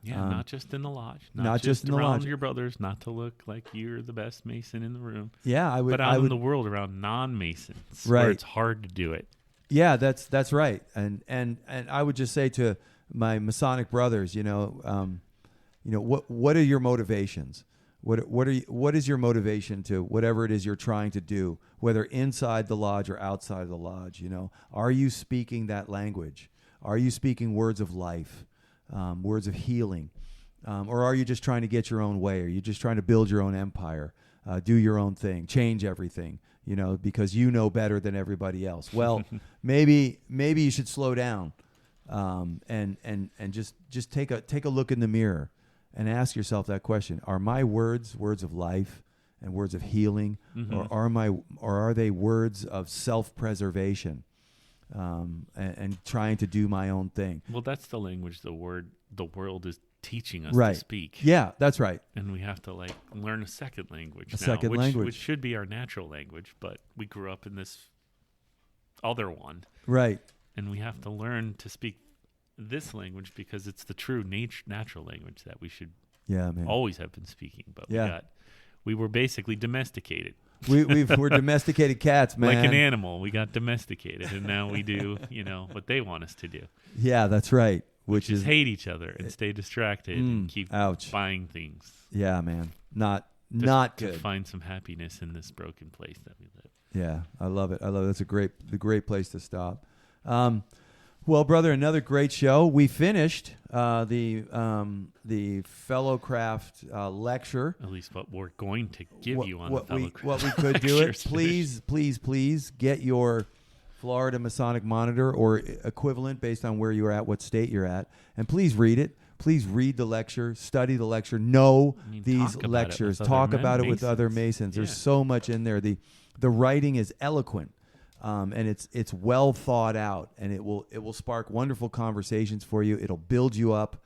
Yeah, not just in the lodge. Not just in the around lodge. your brothers, not to look like you're the best Mason in the room. Yeah, I would. But out in the world around non-Masons, where it's hard to do it. Yeah, that's right. And I would just say to my Masonic brothers, what are your motivations? What is your motivation to whatever it is you're trying to do, whether inside the lodge or outside of the lodge? Are you speaking that language? Are you speaking words of life, words of healing, or are you just trying to get your own way? Are you just trying to build your own empire, do your own thing, change everything? Because you know better than everybody else. Well, maybe you should slow down, and just take a look in the mirror and ask yourself that question: are my words of life and words of healing, or are they words of self-preservation, and trying to do my own thing? Well, that's the language the world is teaching us right. to speak. Yeah, that's right. And we have to learn a second language language. Which should be our natural language, but we grew up in this other one. Right. And we have to learn to speak this language because it's the true natural language that we should always have been speaking. But we were basically domesticated. We're domesticated cats, man. Like an animal, we got domesticated, and now we do, what they want us to do. Yeah, that's right. Which is hate each other and stay distracted and keep buying things. Yeah, man. Not good. To find some happiness in this broken place that we live. Yeah, I love it. That's a great place to stop. Well, brother, another great show. We finished the Fellowcraft lecture. At least what we're going to give you on the Fellowcraft. What we could do it. Please get your Florida Masonic Monitor or equivalent based on where you're at, what state you're at, and please read it. Please read the lecture, study the lecture, know these lectures, talk about it with other Masons. There's so much in there. The writing is eloquent. And it's well thought out, and it will spark wonderful conversations for you. It'll build you up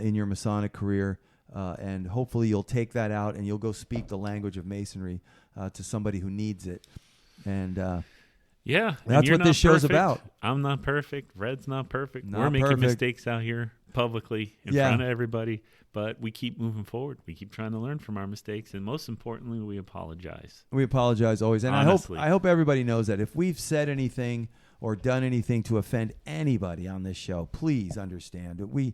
in your Masonic career, and hopefully you'll take that out and you'll go speak the language of Masonry to somebody who needs it. And that's what this show's about. I'm not perfect. Red's not perfect. We're making mistakes out here publicly in front of everybody. But we keep moving forward. We keep trying to learn from our mistakes, and most importantly, we apologize. We apologize always, and honestly. I hope everybody knows that if we've said anything or done anything to offend anybody on this show, please understand that we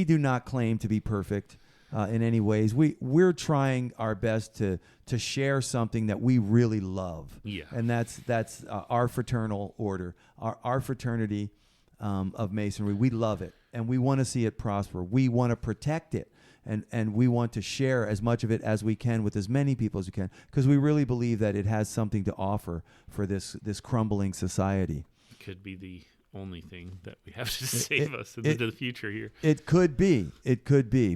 do not claim to be perfect in any ways. We're trying our best to share something that we really love, and that's our fraternal order, our fraternity of Masonry. We love it. And we want to see it prosper. We want to protect it. And we want to share as much of it as we can with as many people as we can, because we really believe that it has something to offer for this crumbling society. It could be the only thing that we have to save us into the future here. It could be,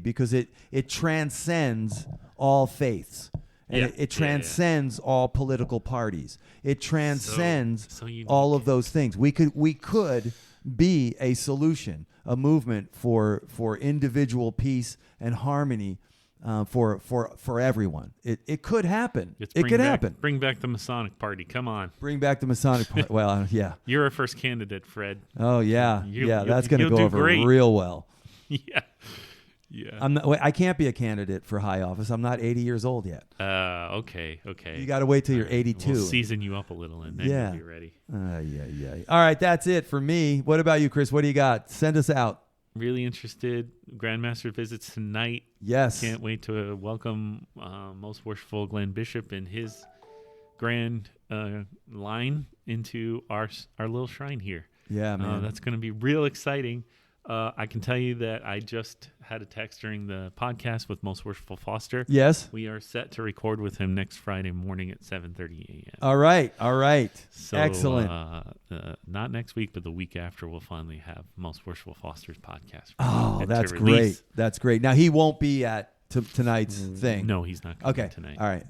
because it transcends all faiths. And it transcends all political parties. It transcends all of those things. We could be a solution, a movement for individual peace and harmony for everyone. It could happen. It could happen. Bring back the Masonic Party. Come on. Bring back the Masonic Party. Well, yeah. You're our first candidate, Fred. Oh, yeah. That's going to go over real well. Yeah. I can't be a candidate for high office. I'm not 80 years old yet. Okay. You got to wait till you're 82. We'll season you up a little, and then you'll be ready. All right, that's it for me. What about you, Chris? What do you got? Send us out. Really interested. Grandmaster visits tonight. Yes. Can't wait to welcome Most Worshipful Glenn Bishop and his grand line into our little shrine here. Yeah, man. That's going to be real exciting. I can tell you that I just had a text during the podcast with Most Worshipful Foster. Yes. We are set to record with him next Friday morning at 7:30 a.m. All right. So, excellent. Not next week, but the week after, we'll finally have Most Worshipful Foster's podcast. Oh, that's great. That's great. Now, he won't be at tonight's thing. No, he's not coming tonight. All right.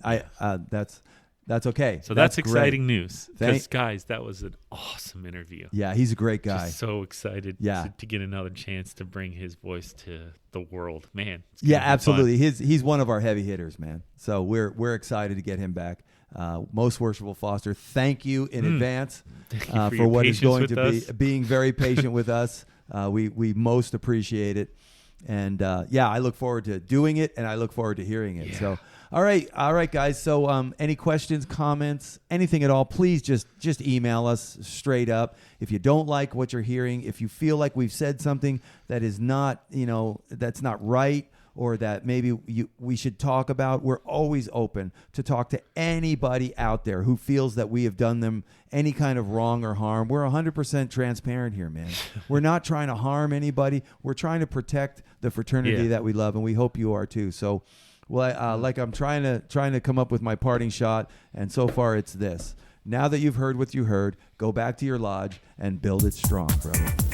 That's okay. So that's exciting news. Because, guys, that was an awesome interview. Yeah, he's a great guy. Just so excited to get another chance to bring his voice to the world. Man. Yeah, absolutely. He's one of our heavy hitters, man. So we're excited to get him back. Most Worshipful Foster, thank you in advance Thank you for what is going to be us. being very patient with us. We most appreciate it. And I look forward to doing it, and I look forward to hearing it. Yeah. So, all right, guys. So, any questions, comments, anything at all? Please just email us straight up. If you don't like what you're hearing, if you feel like we've said something that is not, that's not right, or that maybe we should talk about, we're always open to talk to anybody out there who feels that we have done them any kind of wrong or harm. We're 100% transparent here, man. We're not trying to harm anybody. We're trying to protect the fraternity that we love, and we hope you are too. So, like I'm trying to come up with my parting shot, and so far it's this. Now that you've heard what you heard, go back to your lodge and build it strong, brother.